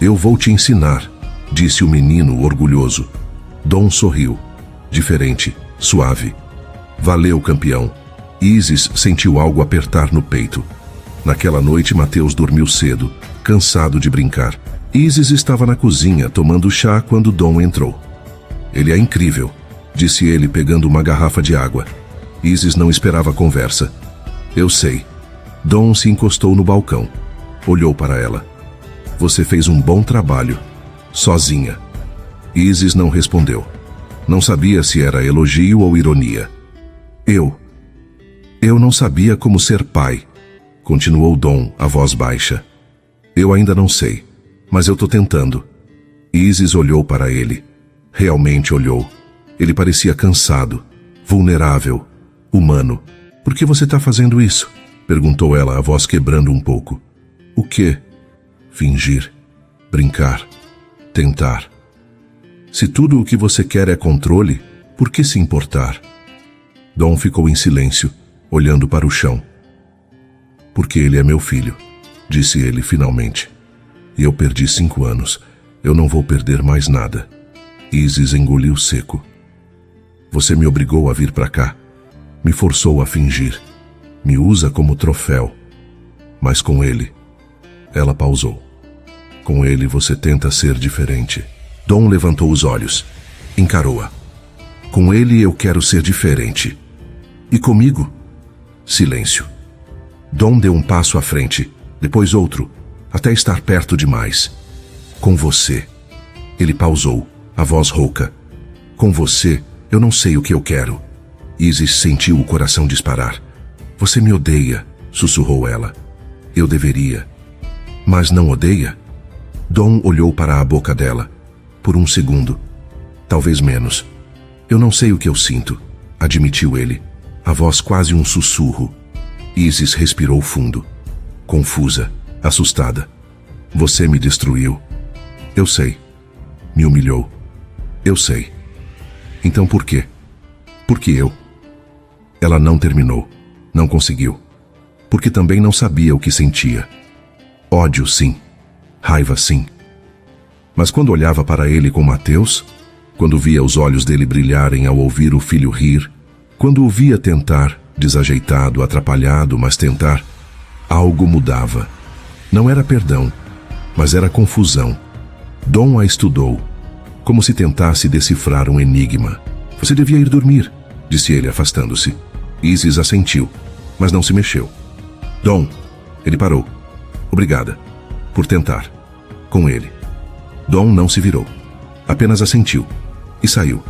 Eu vou te ensinar, disse o menino orgulhoso. Dom sorriu. Diferente. Suave. Valeu, campeão. Isis sentiu algo apertar no peito. Naquela noite, Mateus dormiu cedo, cansado de brincar. Isis estava na cozinha, tomando chá quando Dom entrou. Ele é incrível, disse ele, pegando uma garrafa de água. Isis não esperava a conversa. Eu sei. Dom se encostou no balcão. Olhou para ela. Você fez um bom trabalho. Sozinha. Isis não respondeu. Não sabia se era elogio ou ironia. Eu não sabia como ser pai, continuou Dom, a voz baixa. Eu ainda não sei, mas eu tô tentando. Isis olhou para ele. Realmente olhou. Ele parecia cansado, vulnerável, humano. Por que você tá fazendo isso? Perguntou ela, a voz quebrando um pouco. O quê? Fingir, brincar, tentar. Se tudo o que você quer é controle, por que se importar? Dom ficou em silêncio, olhando para o chão. Porque ele é meu filho, disse ele finalmente. E eu perdi 5 anos. Eu não vou perder mais nada. Isis engoliu seco. Você me obrigou a vir para cá. Me forçou a fingir. Me usa como troféu. Mas com ele... Ela pausou. Com ele você tenta ser diferente. Dom levantou os olhos. Encarou-a. Com ele eu quero ser diferente. E comigo? Silêncio. Dom deu um passo à frente, depois outro, até estar perto demais. Com você. Ele pausou, a voz rouca. Com você, eu não sei o que eu quero. Isis sentiu o coração disparar. Você me odeia, sussurrou ela. Eu deveria. Mas não odeia? Dom olhou para a boca dela. Por um segundo. Talvez menos. Eu não sei o que eu sinto, admitiu ele. A voz quase um sussurro. Isis respirou fundo. Confusa, assustada. Você me destruiu. Eu sei. Me humilhou. Eu sei. Então por quê? Porque eu. Ela não terminou. Não conseguiu. Porque também não sabia o que sentia. Ódio, sim. Raiva, sim. Mas quando olhava para ele com Mateus, quando via os olhos dele brilharem ao ouvir o filho rir, quando o via tentar, desajeitado, atrapalhado, mas tentar, algo mudava. Não era perdão, mas era confusão. Dom a estudou, como se tentasse decifrar um enigma. Você devia ir dormir, disse ele, afastando-se. Isis assentiu, mas não se mexeu. Dom, ele parou. Obrigada, por tentar. Com ele. Dom não se virou. Apenas assentiu. e saiu.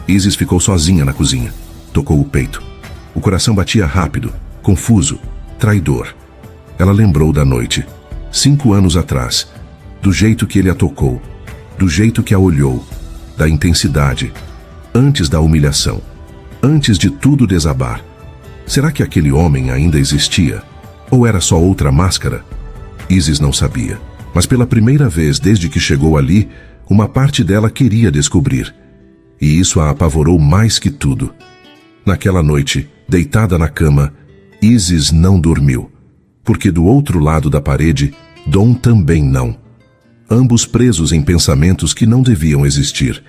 Isis ficou sozinha na cozinha. Tocou o peito. O coração batia rápido, confuso, traidor. Ela lembrou da noite, 5 anos atrás, do jeito que ele a tocou, do jeito que a olhou, da intensidade, antes da humilhação, antes de tudo desabar. Será que aquele homem ainda existia? Ou era só outra máscara? Isis não sabia, mas pela primeira vez desde que chegou ali, uma parte dela queria descobrir. E isso a apavorou mais que tudo. Naquela noite, deitada na cama, Isis não dormiu, porque do outro lado da parede, Dom também não. Ambos presos em pensamentos que não deviam existir,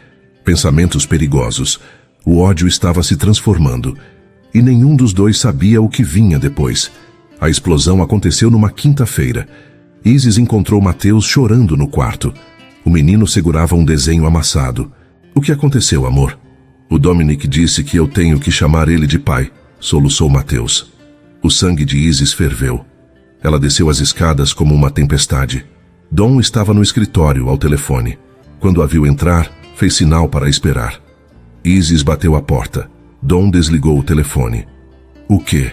pensamentos perigosos. O ódio estava se transformando, e nenhum dos dois sabia o que vinha depois. A explosão aconteceu numa quinta-feira. Isis encontrou Mateus chorando no quarto. O menino segurava um desenho amassado. O que aconteceu, amor? O Dominic disse que eu tenho que chamar ele de pai, soluçou Mateus. O sangue de Isis ferveu. Ela desceu as escadas como uma tempestade. Dom estava no escritório, ao telefone. Quando a viu entrar, fez sinal para esperar. Isis bateu à porta. Dom desligou o telefone. O quê?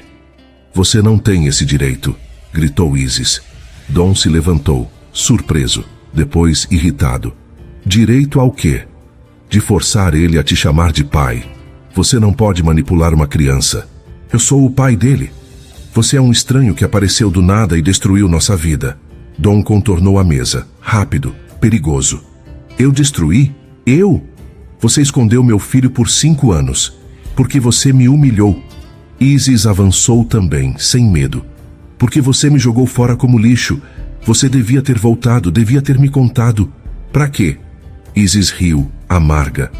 Você não tem esse direito, gritou Isis. Dom se levantou, surpreso, depois irritado. Direito ao quê? De forçar ele a te chamar de pai. Você não pode manipular uma criança. Eu sou o pai dele. Você é um estranho que apareceu do nada e destruiu nossa vida. Dom contornou a mesa, rápido, perigoso. Eu destruí? Eu? Você escondeu meu filho por 5 anos, porque você me humilhou. Isis avançou também, sem medo. Porque você me jogou fora como lixo. Você devia ter voltado, devia ter me contado. Pra quê? Isis riu, amarga.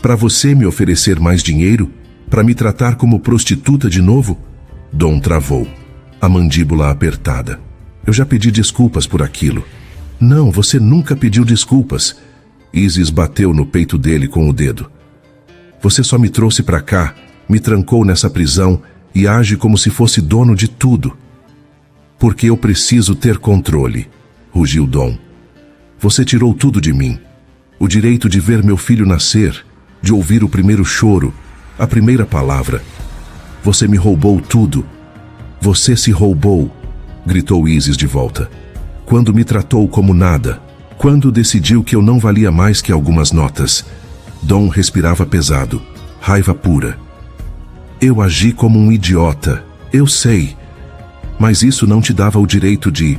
Pra você me oferecer mais dinheiro? Pra me tratar como prostituta de novo? Dom travou, a mandíbula apertada. Eu já pedi desculpas por aquilo. Não, você nunca pediu desculpas. Isis bateu no peito dele com o dedo. Você só me trouxe pra cá, me trancou nessa prisão e age como se fosse dono de tudo. Porque eu preciso ter controle, rugiu Dom. Você tirou tudo de mim. O direito de ver meu filho nascer, de ouvir o primeiro choro, a primeira palavra. Você me roubou tudo. Você se roubou, gritou Isis de volta. Quando me tratou como nada, quando decidiu que eu não valia mais que algumas notas. Dom respirava pesado, raiva pura. Eu agi como um idiota, eu sei. Mas isso não te dava o direito de...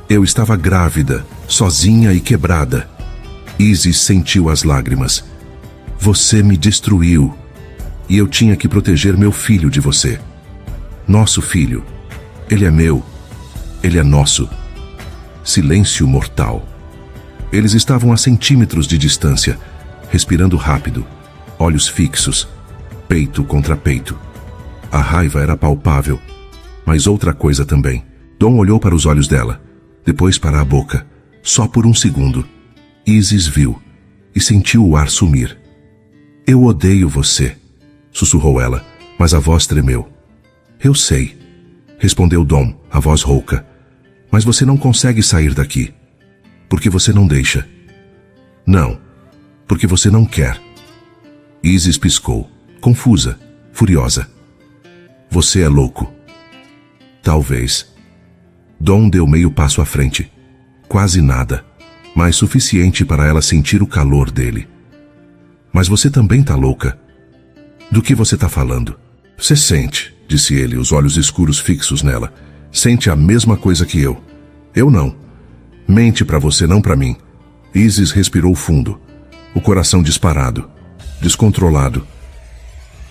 Eu estava grávida, sozinha e quebrada. Isis sentiu as lágrimas. Você me destruiu. E eu tinha que proteger meu filho de você. Nosso filho. Ele é meu. Ele é nosso. Silêncio mortal. Eles estavam a centímetros de distância, respirando rápido, olhos fixos, peito contra peito. A raiva era palpável, mas outra coisa também. Dom olhou para os olhos dela, depois para a boca, só por um segundo. Isis viu e sentiu o ar sumir. Eu odeio você, sussurrou ela, mas a voz tremeu. Eu sei, respondeu Dom, a voz rouca. Mas você não consegue sair daqui. Porque você não deixa. Não, porque você não quer. Isis piscou, confusa, furiosa. Você é louco. Talvez. Dom deu meio passo à frente. Quase nada, mas suficiente para ela sentir o calor dele. Mas você também tá louca. Do que você tá falando? Você sente, disse ele, os olhos escuros fixos nela. Sente a mesma coisa que eu. Eu não. Mente pra você, não pra mim. Isis respirou fundo, o coração disparado, descontrolado.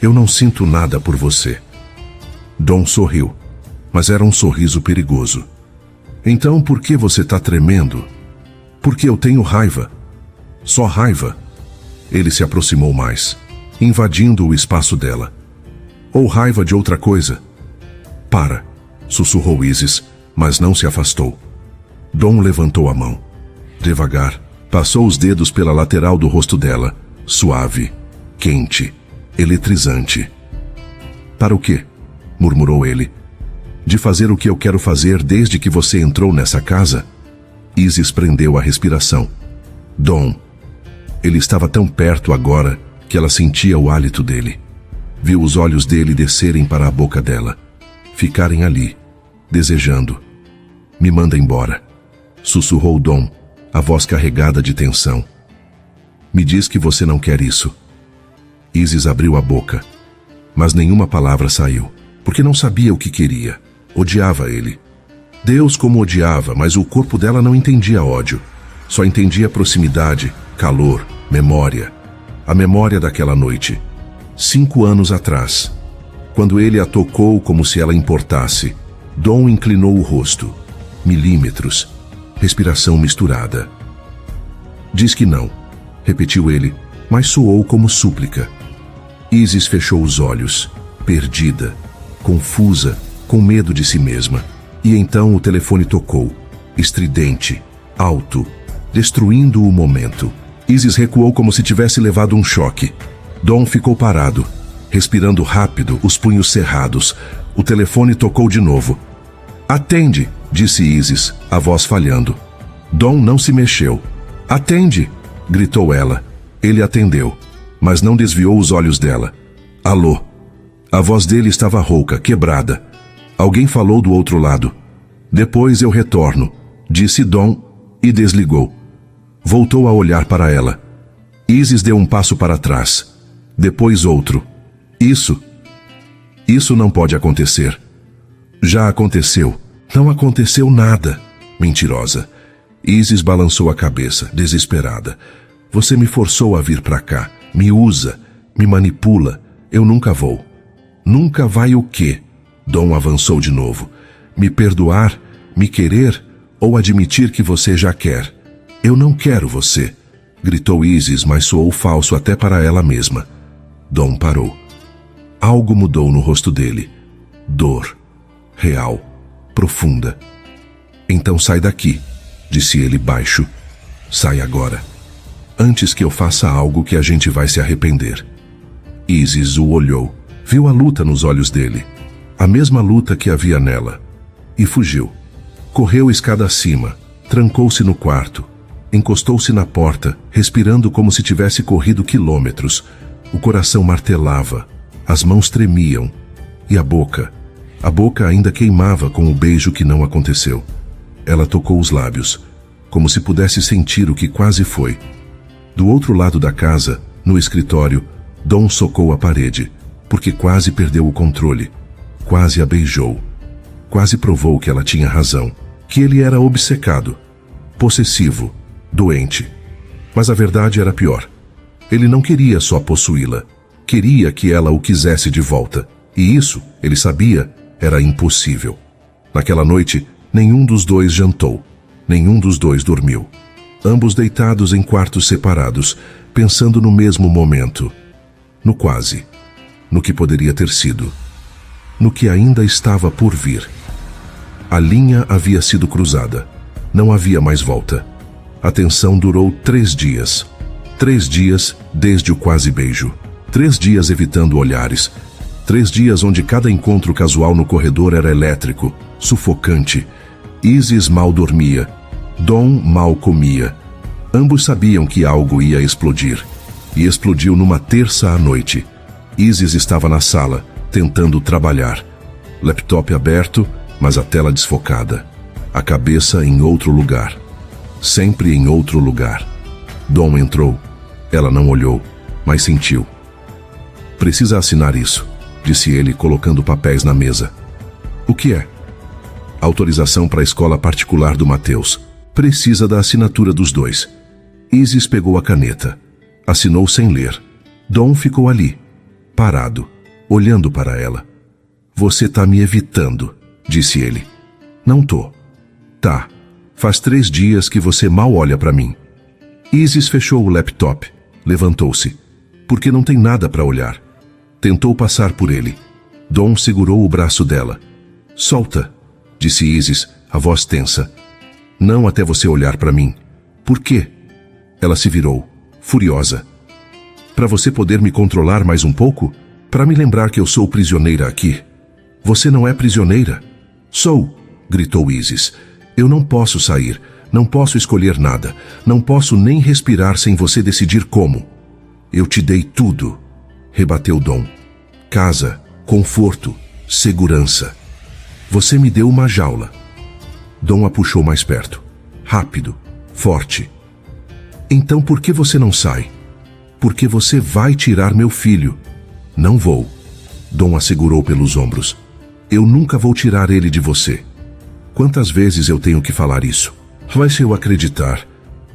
Eu não sinto nada por você. Dom sorriu, mas era um sorriso perigoso. Então por que você tá tremendo? Porque eu tenho raiva. Só raiva. Ele se aproximou mais, invadindo o espaço dela. Ou raiva de outra coisa? Para, sussurrou Isis, mas não se afastou. Dom levantou a mão. Devagar, passou os dedos pela lateral do rosto dela, suave, quente, eletrizante. Para o quê? Murmurou ele. De fazer o que eu quero fazer desde que você entrou nessa casa? Isis prendeu a respiração. Dom. Ele estava tão perto agora que ela sentia o hálito dele. Viu os olhos dele descerem para a boca dela, ficarem ali, desejando. Me manda embora, sussurrou Dom, a voz carregada de tensão. Me diz que você não quer isso. Isis abriu a boca, mas nenhuma palavra saiu, porque não sabia o que queria. Odiava ele. Deus como odiava, mas o corpo dela não entendia ódio. Só entendia proximidade, calor, memória. A memória daquela noite, 5 anos atrás. Quando ele a tocou como se ela importasse, Dom inclinou o rosto. Milímetros. Respiração misturada. Diz que não, repetiu ele, mas soou como súplica. Isis fechou os olhos, perdida, confusa, com medo de si mesma. E então o telefone tocou, estridente, alto, destruindo o momento. Isis recuou como se tivesse levado um choque. Dom ficou parado, respirando rápido, os punhos cerrados. O telefone tocou de novo. Atende, disse Isis, a voz falhando. Dom não se mexeu. Atende, gritou ela. Ele atendeu, mas não desviou os olhos dela. Alô? A voz dele estava rouca, quebrada. Alguém falou do outro lado. Depois eu retorno, disse Dom e desligou. Voltou a olhar para ela. Isis deu um passo para trás. Depois outro. Isso não pode acontecer. Já aconteceu. Não aconteceu nada. Mentirosa. Isis balançou a cabeça, desesperada. Você me forçou a vir para cá. Me usa. Me manipula. Eu nunca vou. Nunca vai o quê? Dom avançou de novo. Me perdoar? Me querer? Ou admitir que você já quer? Eu não quero você. Gritou Isis, mas soou falso até para ela mesma. Dom parou. Algo mudou no rosto dele. Dor. Real. Profunda. Então sai daqui, disse ele baixo. Sai agora. Antes que eu faça algo que a gente vai se arrepender. Isis o olhou. Viu a luta nos olhos dele. A mesma luta que havia nela. E fugiu. Correu escada acima. Trancou-se no quarto. Encostou-se na porta, respirando como se tivesse corrido quilômetros. O coração martelava. As mãos tremiam. E a boca? A boca ainda queimava com o beijo que não aconteceu. Ela tocou os lábios, como se pudesse sentir o que quase foi. Do outro lado da casa, no escritório, Dom socou a parede, porque quase perdeu o controle. Quase a beijou. Quase provou que ela tinha razão, que ele era obcecado, possessivo, doente. Mas a verdade era pior. Ele não queria só possuí-la. Queria que ela o quisesse de volta. E isso, ele sabia, era impossível. Naquela noite, nenhum dos dois jantou. Nenhum dos dois dormiu. Ambos deitados em quartos separados, pensando no mesmo momento. No quase. No que poderia ter sido. No que ainda estava por vir. A linha havia sido cruzada. Não havia mais volta. A tensão durou 3 dias. 3 dias desde o quase beijo. 3 dias evitando olhares. 3 dias onde cada encontro casual no corredor era elétrico, sufocante. Isis mal dormia. Dom mal comia. Ambos sabiam que algo ia explodir. E explodiu numa terça à noite. Isis estava na sala, tentando trabalhar. Laptop aberto, mas a tela desfocada. A cabeça em outro lugar. Sempre em outro lugar. Dom entrou. Ela não olhou, mas sentiu. Precisa assinar isso, disse ele, colocando papéis na mesa. O que é? Autorização para a escola particular do Mateus. Precisa da assinatura dos dois. Isis pegou a caneta. Assinou sem ler. Dom ficou ali, parado, olhando para ela. Você tá me evitando, disse ele. Não tô. Tá. Faz 3 dias que você mal olha para mim. Isis fechou o laptop, levantou-se. Porque não tem nada para olhar. Tentou passar por ele. Dom segurou o braço dela. Solta, disse Isis, a voz tensa. Não até você olhar para mim. Por quê? Ela se virou, furiosa. Para você poder me controlar mais um pouco? Para me lembrar que eu sou prisioneira aqui. Você não é prisioneira. Sou, gritou Isis. Eu não posso sair. Não posso escolher nada. Não posso nem respirar sem você decidir como. Eu te dei tudo, rebateu Dom. Casa, conforto, segurança. Você me deu uma jaula. Dom a puxou mais perto. Rápido, forte. Então por que você não sai? Porque você vai tirar meu filho. Não vou. Dom a segurou pelos ombros. Eu nunca vou tirar ele de você. Quantas vezes eu tenho que falar isso? Vai se eu acreditar.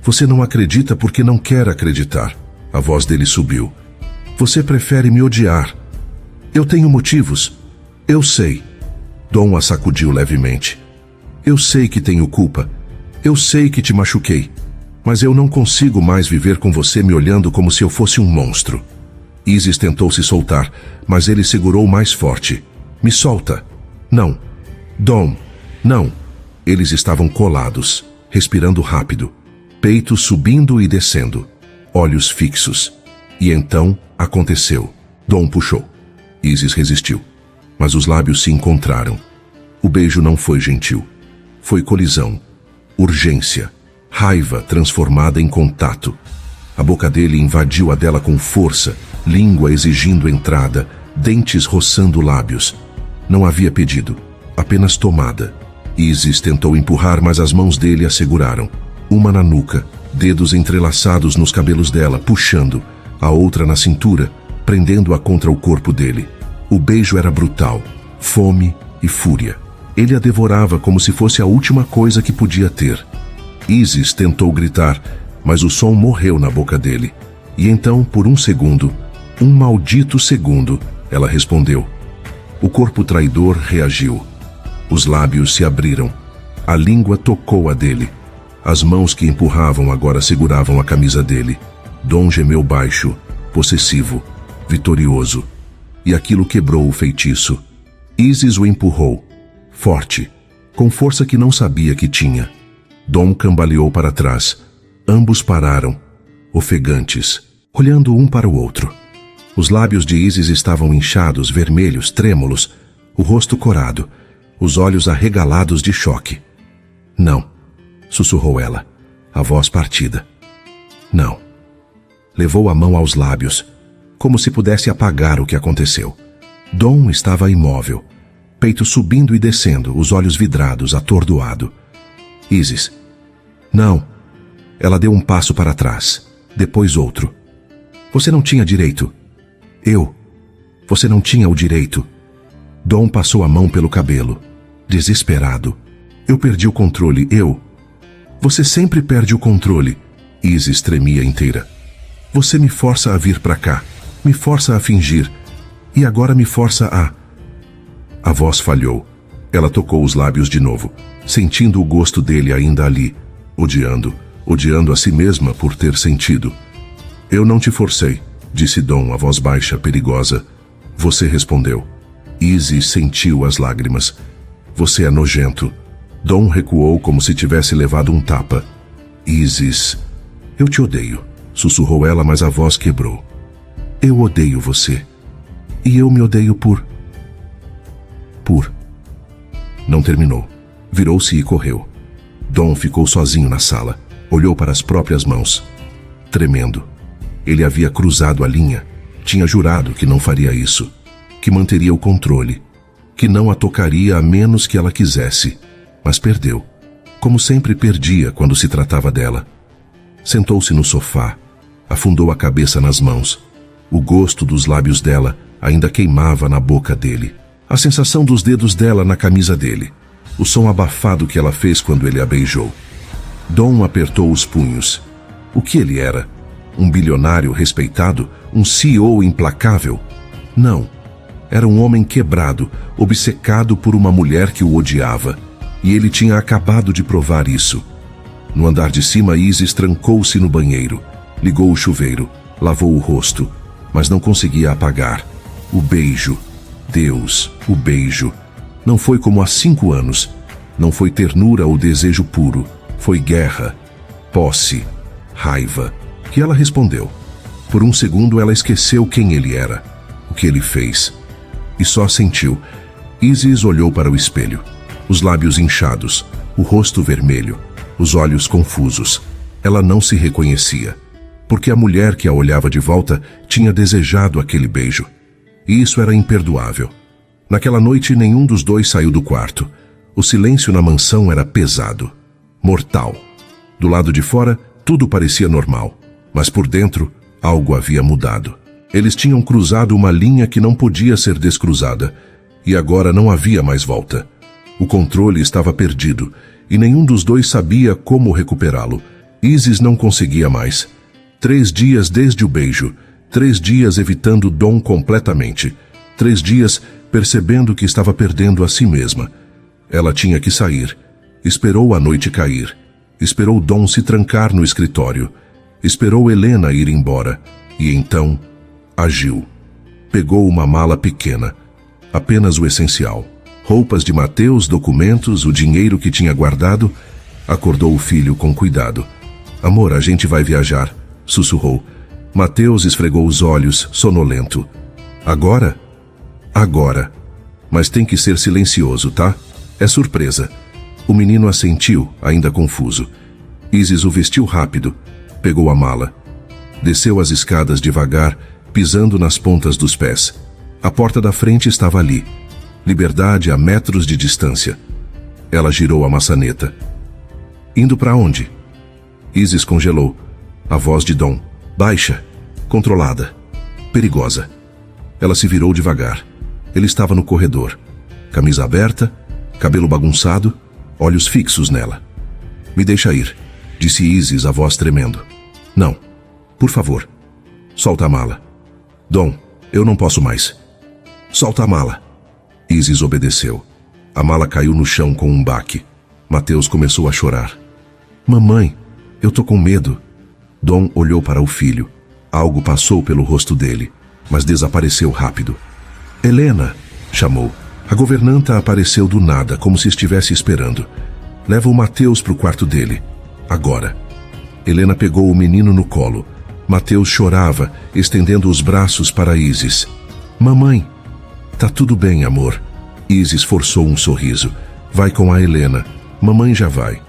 Você não acredita porque não quer acreditar. A voz dele subiu. Você prefere me odiar. Eu tenho motivos. Eu sei. Dom a sacudiu levemente. Eu sei que tenho culpa. Eu sei que te machuquei. Mas eu não consigo mais viver com você me olhando como se eu fosse um monstro. Isis tentou se soltar, mas ele segurou mais forte. Me solta. Não. Dom. Não. Eles estavam colados, respirando rápido. Peito subindo e descendo. Olhos fixos. E então, aconteceu. Dom puxou. Isis resistiu. Mas os lábios se encontraram. O beijo não foi gentil. Foi colisão. Urgência. Raiva transformada em contato. A boca dele invadiu a dela com força, língua exigindo entrada, dentes roçando lábios. Não havia pedido, apenas tomada. Isis tentou empurrar, mas as mãos dele a seguraram. Uma na nuca, dedos entrelaçados nos cabelos dela, puxando, a outra na cintura, prendendo-a contra o corpo dele. O beijo era brutal, fome e fúria. Ele a devorava como se fosse a última coisa que podia ter. Isis tentou gritar, mas o som morreu na boca dele. E então, por um segundo, um maldito segundo, ela respondeu. O corpo traidor reagiu. Os lábios se abriram. A língua tocou a dele. As mãos que empurravam agora seguravam a camisa dele. Dom gemeu baixo, possessivo, vitorioso. E aquilo quebrou o feitiço. Isis o empurrou, forte, com força que não sabia que tinha. Dom cambaleou para trás. Ambos pararam, ofegantes, olhando um para o outro. Os lábios de Isis estavam inchados, vermelhos, trêmulos, o rosto corado, os olhos arregalados de choque. Não, sussurrou ela, a voz partida. Não. Levou a mão aos lábios, como se pudesse apagar o que aconteceu. Dom estava imóvel, peito subindo e descendo, os olhos vidrados, atordoado. Isis. Não. Ela deu um passo para trás, depois outro. Você não tinha direito. Você não tinha o direito. Dom passou a mão pelo cabelo, desesperado. Eu perdi o controle, Você sempre perde o controle. Isis tremia inteira. Você me força a vir para cá, me força a fingir, e agora me força a... A voz falhou. Ela tocou os lábios de novo, sentindo o gosto dele ainda ali, odiando a si mesma por ter sentido. Eu não te forcei, disse Dom, a voz baixa, perigosa. Você respondeu. Isis sentiu as lágrimas. Você é nojento. Dom recuou como se tivesse levado um tapa. Isis, eu te odeio, sussurrou ela, mas a voz quebrou. Eu odeio você. E eu me odeio por... Não terminou. Virou-se e correu. Dom ficou sozinho na sala. Olhou para as próprias mãos. Tremendo. Ele havia cruzado a linha. Tinha jurado que não faria isso. Que manteria o controle. Que não a tocaria a menos que ela quisesse. Mas perdeu. Como sempre perdia quando se tratava dela. Sentou-se no sofá. Afundou a cabeça nas mãos. O gosto dos lábios dela ainda queimava na boca dele. A sensação dos dedos dela na camisa dele. O som abafado que ela fez quando ele a beijou. Dom apertou os punhos. O que ele era? Um bilionário respeitado? Um CEO implacável? Não. Era um homem quebrado, obcecado por uma mulher que o odiava. E ele tinha acabado de provar isso. No andar de cima, Isis trancou-se no banheiro. Ligou o chuveiro. Lavou o rosto. Mas não conseguia apagar. O beijo. Deus, o beijo. Não foi como há 5 anos. Não foi ternura ou desejo puro. Foi guerra, posse, raiva. E ela respondeu. Por um segundo ela esqueceu quem ele era, o que ele fez. E só sentiu. Isis olhou para o espelho. Os lábios inchados, o rosto vermelho. os olhos confusos. Ela não se reconhecia, porque a mulher que a olhava de volta tinha desejado aquele beijo. E isso era imperdoável. Naquela noite, nenhum dos dois saiu do quarto. O silêncio na mansão era pesado, mortal. Do lado de fora, tudo parecia normal, mas por dentro, algo havia mudado. Eles tinham cruzado uma linha que não podia ser descruzada, e agora não havia mais volta. O controle estava perdido, e nenhum dos dois sabia como recuperá-lo. Isis não conseguia mais. 3 dias desde o beijo, 3 dias evitando Dom completamente, 3 dias percebendo que estava perdendo a si mesma. Ela tinha que sair. Esperou a noite cair. Esperou Dom se trancar no escritório. Esperou Helena ir embora. E então, agiu. Pegou uma mala pequena. Apenas o essencial. Roupas de Mateus, documentos, o dinheiro que tinha guardado. Acordou o filho com cuidado. Amor, a gente vai viajar, sussurrou. Mateus esfregou os olhos, sonolento. Agora? Agora. Mas tem que ser silencioso, tá? É surpresa. O menino assentiu, ainda confuso. Isis o vestiu rápido. Pegou a mala. Desceu as escadas devagar, pisando nas pontas dos pés. A porta da frente estava ali. Liberdade a metros de distância. Ela girou a maçaneta. Indo para onde? Isis congelou. A voz de Dom. Baixa. Controlada. Perigosa. Ela se virou devagar. Ele estava no corredor. Camisa aberta, cabelo bagunçado, olhos fixos nela. Me deixa ir, disse Isis, a voz tremendo. Não. Por favor. Solta a mala. Dom, eu não posso mais. Solta a mala. Isis obedeceu. A mala caiu no chão com um baque. Mateus começou a chorar. Mamãe, eu tô com medo. Dom olhou para o filho. Algo passou pelo rosto dele, mas desapareceu rápido. Helena, chamou. A governanta apareceu do nada, como se estivesse esperando. Leva o Mateus para o quarto dele. Agora. Helena pegou o menino no colo. Mateus chorava, estendendo os braços para Isis. Mamãe. Tá tudo bem, amor. Isis forçou um sorriso. Vai com a Helena. Mamãe já vai.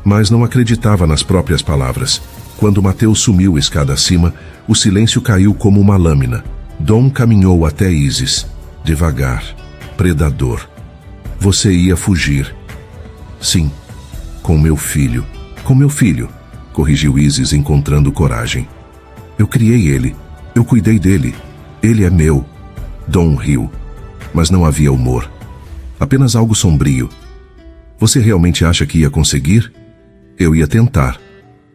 Mas não acreditava nas próprias palavras. Quando Mateus sumiu escada acima, o silêncio caiu como uma lâmina. Dom caminhou até Isis. Devagar. Predador. Você ia fugir. Sim. Com meu filho. Com meu filho, corrigiu Isis, encontrando coragem. Eu criei ele. Eu cuidei dele. Ele é meu. Dom riu. Mas não havia humor. Apenas algo sombrio. Você realmente acha que ia conseguir? Eu ia tentar.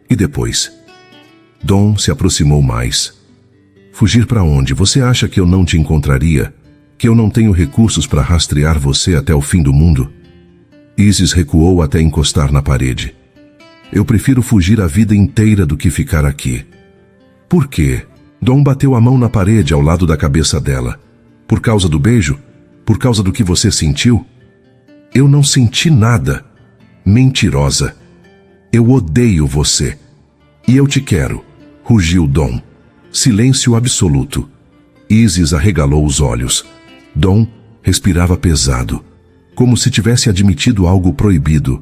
E depois? Dom se aproximou mais. Fugir para onde? Você acha que eu não te encontraria? Que eu não tenho recursos para rastrear você até o fim do mundo? Isis recuou até encostar na parede. Eu prefiro fugir a vida inteira do que ficar aqui. Por quê? Dom bateu a mão na parede ao lado da cabeça dela. Por causa do beijo? Por causa do que você sentiu? Eu não senti nada. Mentirosa. Eu odeio você. E eu te quero, rugiu Dom. Silêncio absoluto. Isis arregalou os olhos. Dom respirava pesado, como se tivesse admitido algo proibido.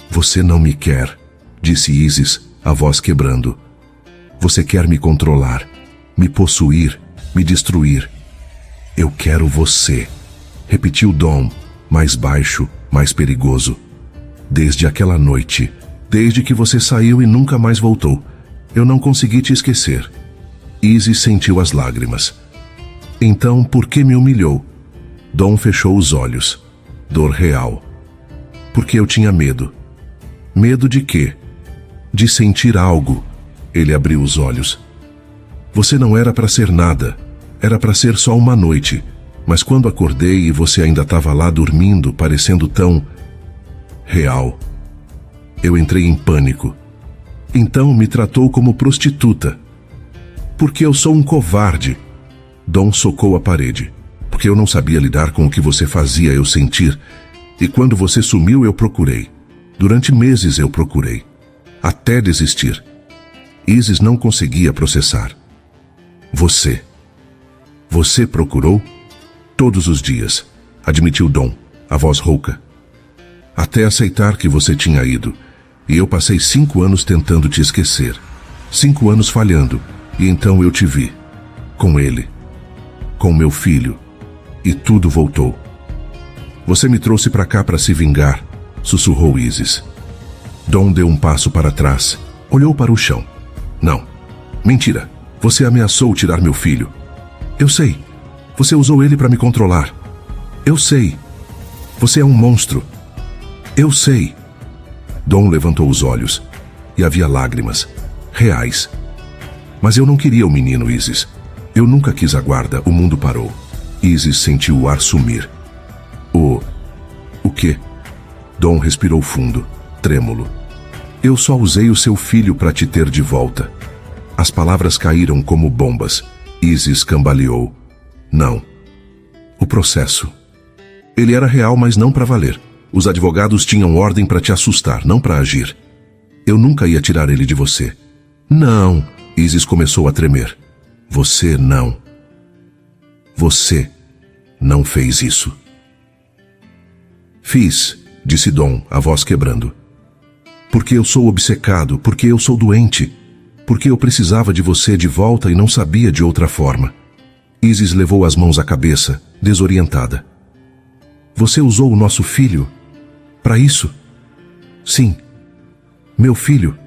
Você não me quer, disse Isis, a voz quebrando. Você quer me controlar, me possuir, me destruir. Eu quero você, repetiu Dom, mais baixo, mais perigoso. Desde aquela noite, desde que você saiu e nunca mais voltou, eu não consegui te esquecer. Isis sentiu as lágrimas. Então, por que me humilhou? Dom fechou os olhos. Dor real. Porque eu tinha medo. Medo de quê? De sentir algo. Ele abriu os olhos. Você não era para ser nada. Era para ser só uma noite. Mas quando acordei e você ainda estava lá dormindo, parecendo tão... real. Eu entrei em pânico. Então me tratou como prostituta. Porque eu sou um covarde. Dom socou a parede. Porque eu não sabia lidar com o que você fazia eu sentir. E quando você sumiu eu procurei. Durante meses eu procurei. Até desistir. Isis não conseguia processar. Você. Você procurou? Todos os dias, admitiu Dom, a voz rouca. Até aceitar que você tinha ido. E eu passei 5 anos tentando te esquecer. 5 anos falhando. E então eu te vi. Com ele. Com meu filho. E tudo voltou. Você me trouxe para cá para se vingar, sussurrou Isis. Dawn deu um passo para trás. Olhou para o chão. Não. Mentira. Você ameaçou tirar meu filho. Eu sei. Você usou ele para me controlar. Eu sei. Você é um monstro. Eu sei. Dawn levantou os olhos. E havia lágrimas. Reais. Mas eu não queria o menino, Isis. Eu nunca quis a guarda. O mundo parou. Isis sentiu o ar sumir. O quê? Dawn respirou fundo, trêmulo. Eu só usei o seu filho para te ter de volta. As palavras caíram como bombas. Isis cambaleou. Não. O processo. Ele era real, mas não para valer. Os advogados tinham ordem para te assustar, não para agir. Eu nunca ia tirar ele de você. Não. Isis começou a tremer. Você não. Você não fez isso. Fiz, disse Dawn, a voz quebrando. Porque eu sou obcecado, porque eu sou doente, porque eu precisava de você de volta e não sabia de outra forma. Isis levou as mãos à cabeça, desorientada. Você usou o nosso filho? Para isso? Sim. Meu filho.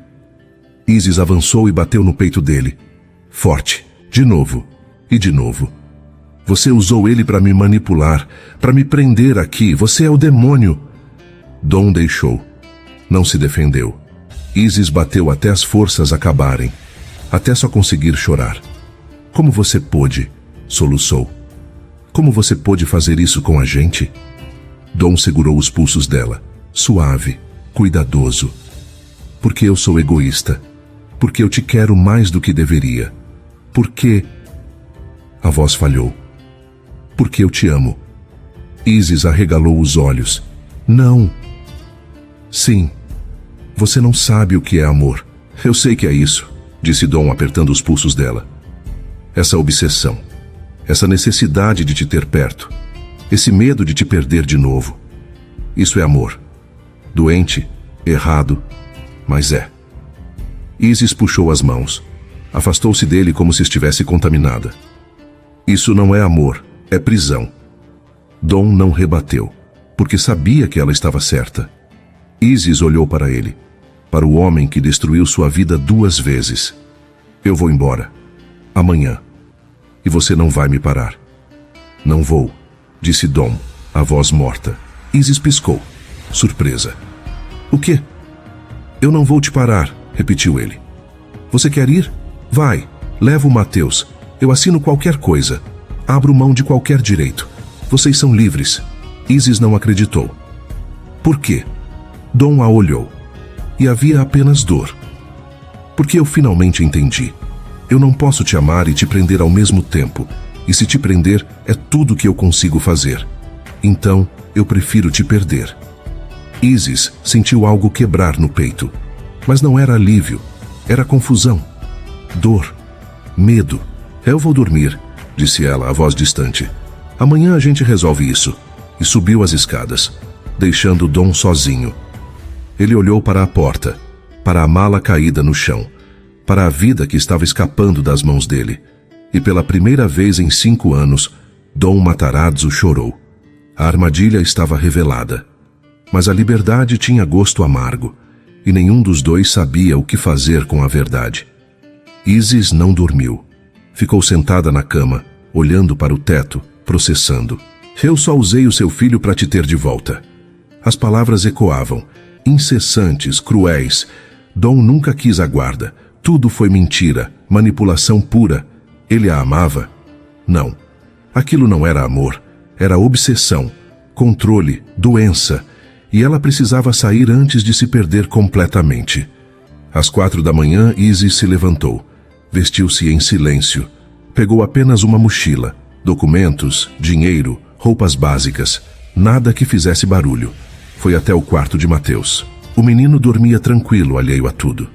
Isis avançou e bateu no peito dele. Forte. De novo. E de novo. Você usou ele para me manipular, para me prender aqui. Você é o demônio. Dawn deixou. Não se defendeu. Isis bateu até as forças acabarem, até só conseguir chorar. Como você pôde? Soluçou. Como você pôde fazer isso com a gente? Dawn segurou os pulsos dela, suave, cuidadoso. Porque eu sou egoísta. Porque eu te quero mais do que deveria. Porque... A voz falhou. Porque eu te amo. Isis arregalou os olhos. Não. Sim. Você não sabe o que é amor. Eu sei que é isso, disse Dawn apertando os pulsos dela. Essa obsessão. Essa necessidade de te ter perto. Esse medo de te perder de novo. Isso é amor. Doente, errado, mas é. Isis puxou as mãos. Afastou-se dele como se estivesse contaminada. Isso não é amor. É prisão. Dawn não rebateu, porque sabia que ela estava certa. Isis olhou para ele, para o homem que destruiu sua vida 2 vezes. Eu vou embora. Amanhã. E você não vai me parar. Não vou, disse Dawn, a voz morta. Isis piscou, surpresa. O quê? Eu não vou te parar, repetiu ele. Você quer ir? Vai, leva o Mateus. Eu assino qualquer coisa. Abro mão de qualquer direito. Vocês são livres. Isis não acreditou. Por quê? Dawn a olhou. E havia apenas dor. Porque eu finalmente entendi. Eu não posso te amar e te prender ao mesmo tempo. E se te prender, é tudo que eu consigo fazer. Então, eu prefiro te perder. Isis sentiu algo quebrar no peito. Mas não era alívio. Era confusão. Dor. Medo. Eu vou dormir, disse ela, a voz distante. Amanhã a gente resolve isso. E subiu as escadas, deixando Dawn sozinho. Ele olhou para a porta, para a mala caída no chão, para a vida que estava escapando das mãos dele. E pela primeira vez em 5 anos, Dawn Matarazzo chorou. A armadilha estava revelada. Mas a liberdade tinha gosto amargo, e nenhum dos dois sabia o que fazer com a verdade. Isis não dormiu. Ficou sentada na cama, olhando para o teto, processando. Eu só usei o seu filho para te ter de volta. As palavras ecoavam, incessantes, cruéis. Dawn nunca quis a guarda. Tudo foi mentira, manipulação pura. Ele a amava? Não. Aquilo não era amor. Era obsessão, controle, doença. E ela precisava sair antes de se perder completamente. Às 4 da manhã, Isis se levantou. Vestiu-se em silêncio. Pegou apenas uma mochila, documentos, dinheiro, roupas básicas. Nada que fizesse barulho. Foi até o quarto de Mateus. O menino dormia tranquilo, alheio a tudo.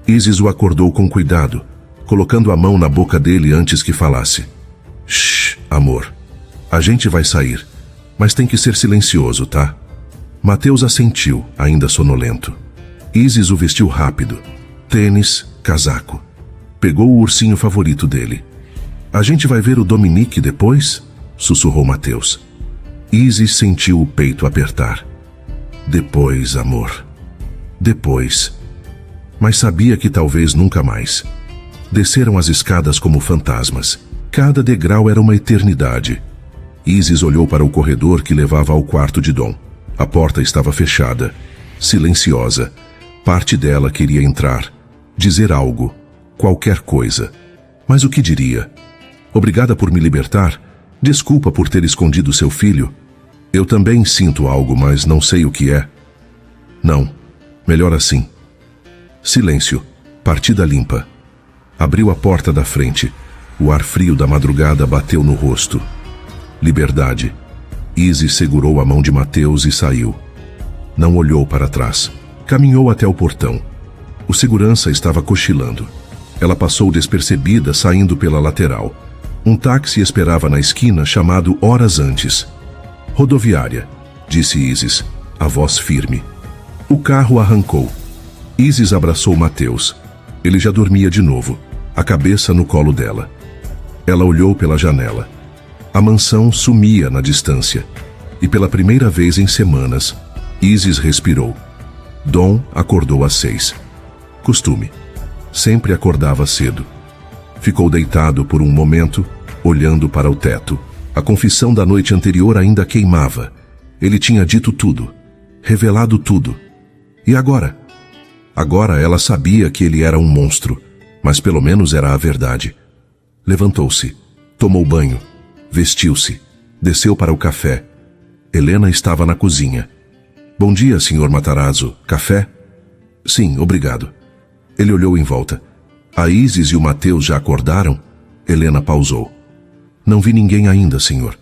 Isis o acordou com cuidado, colocando a mão na boca dele antes que falasse. Shh, amor. A gente vai sair, mas tem que ser silencioso, tá? Mateus assentiu, ainda sonolento. Isis o vestiu rápido. Tênis, casaco. Pegou o ursinho favorito dele. A gente vai ver o Dominique depois? Sussurrou Mateus. Isis sentiu o peito apertar. Depois, amor. Depois. Mas sabia que talvez nunca mais. Desceram as escadas como fantasmas. Cada degrau era uma eternidade. Isis olhou para o corredor que levava ao quarto de Dom. A porta estava fechada, silenciosa. Parte dela queria entrar, dizer algo, qualquer coisa. Mas o que diria? Obrigada por me libertar. Desculpa por ter escondido seu filho. Eu também sinto algo, mas não sei o que é. Não, melhor assim. Silêncio, partida limpa. Abriu a porta da frente. O ar frio da madrugada bateu no rosto. Liberdade. Isis segurou a mão de Mateus e saiu. Não olhou para trás. Caminhou até o portão. O segurança estava cochilando. Ela passou despercebida, saindo pela lateral. Um táxi esperava na esquina, chamado horas antes. Rodoviária, disse Isis, a voz firme. O carro arrancou. Isis abraçou Mateus. Ele já dormia de novo, a cabeça no colo dela. Ela olhou pela janela. A mansão sumia na distância. E pela primeira vez em semanas, Isis respirou. Dom acordou às 6. Costume. Sempre acordava cedo. Ficou deitado por um momento, olhando para o teto. A confissão da noite anterior ainda queimava. Ele tinha dito tudo, revelado tudo. E agora? Agora ela sabia que ele era um monstro, mas pelo menos era a verdade. Levantou-se, tomou banho, vestiu-se, desceu para o café. Helena estava na cozinha. Bom dia, Sr. Matarazzo. Café? Sim, obrigado. Ele olhou em volta. A Isis e o Mateus já acordaram? Helena pausou. Não vi ninguém ainda, senhor.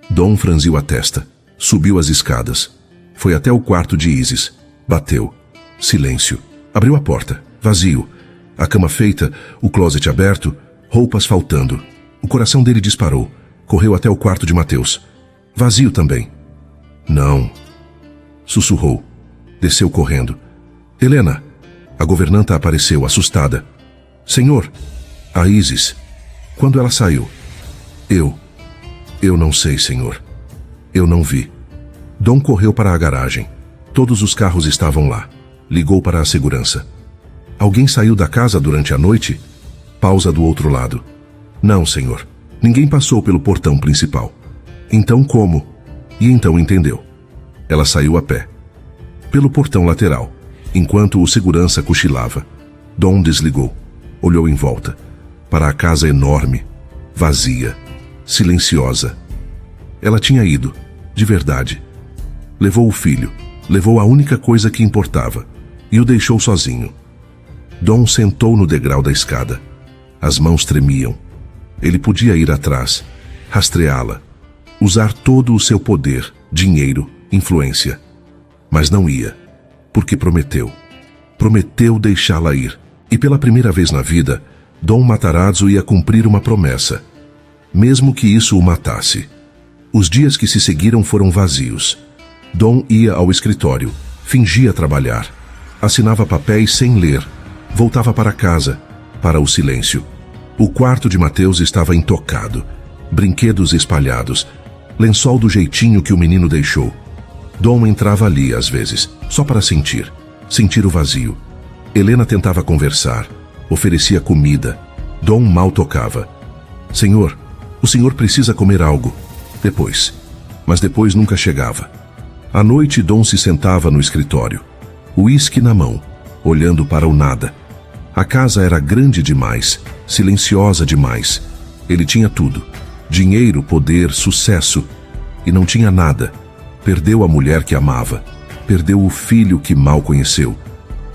Dom franziu a testa. Subiu as escadas. Foi até o quarto de Isis. Bateu. Silêncio. Abriu a porta. Vazio. A cama feita, o closet aberto, roupas faltando. O coração dele disparou. Correu até o quarto de Mateus. Vazio também. Não. Sussurrou. Desceu correndo. Helena. A governanta apareceu, assustada. Senhor. A Isis. Quando ela saiu? Eu não sei, senhor. Eu não vi. Dom correu para a garagem. Todos os carros estavam lá. Ligou para a segurança. Alguém saiu da casa durante a noite? Pausa do outro lado. Não, senhor. Ninguém passou pelo portão principal. Então como? E então entendeu. Ela saiu a pé. Pelo portão lateral, enquanto o segurança cochilava. Dom desligou. Olhou em volta. Para a casa enorme, vazia, silenciosa. Ela tinha ido, de verdade. Levou o filho, levou a única coisa que importava, e o deixou sozinho. Dom sentou no degrau da escada. As mãos tremiam. Ele podia ir atrás, rastreá-la, usar todo o seu poder, dinheiro, influência. Mas não ia, porque prometeu. Prometeu deixá-la ir. E pela primeira vez na vida, Dom Matarazzo ia cumprir uma promessa, mesmo que isso o matasse. Os dias que se seguiram foram vazios. Dom ia ao escritório, fingia trabalhar, assinava papéis sem ler, voltava para casa, para o silêncio. O quarto de Mateus estava intocado, brinquedos espalhados, lençol do jeitinho que o menino deixou. Dom entrava ali às vezes, só para sentir o vazio. Helena tentava conversar, oferecia comida. Dom mal tocava. Senhor, o senhor precisa comer algo. Depois. Mas depois nunca chegava. À noite, Dom se sentava no escritório, uísque na mão, olhando para o nada. A casa era grande demais, silenciosa demais. Ele tinha tudo: dinheiro, poder, sucesso. E não tinha nada. Perdeu a mulher que amava. Perdeu o filho que mal conheceu.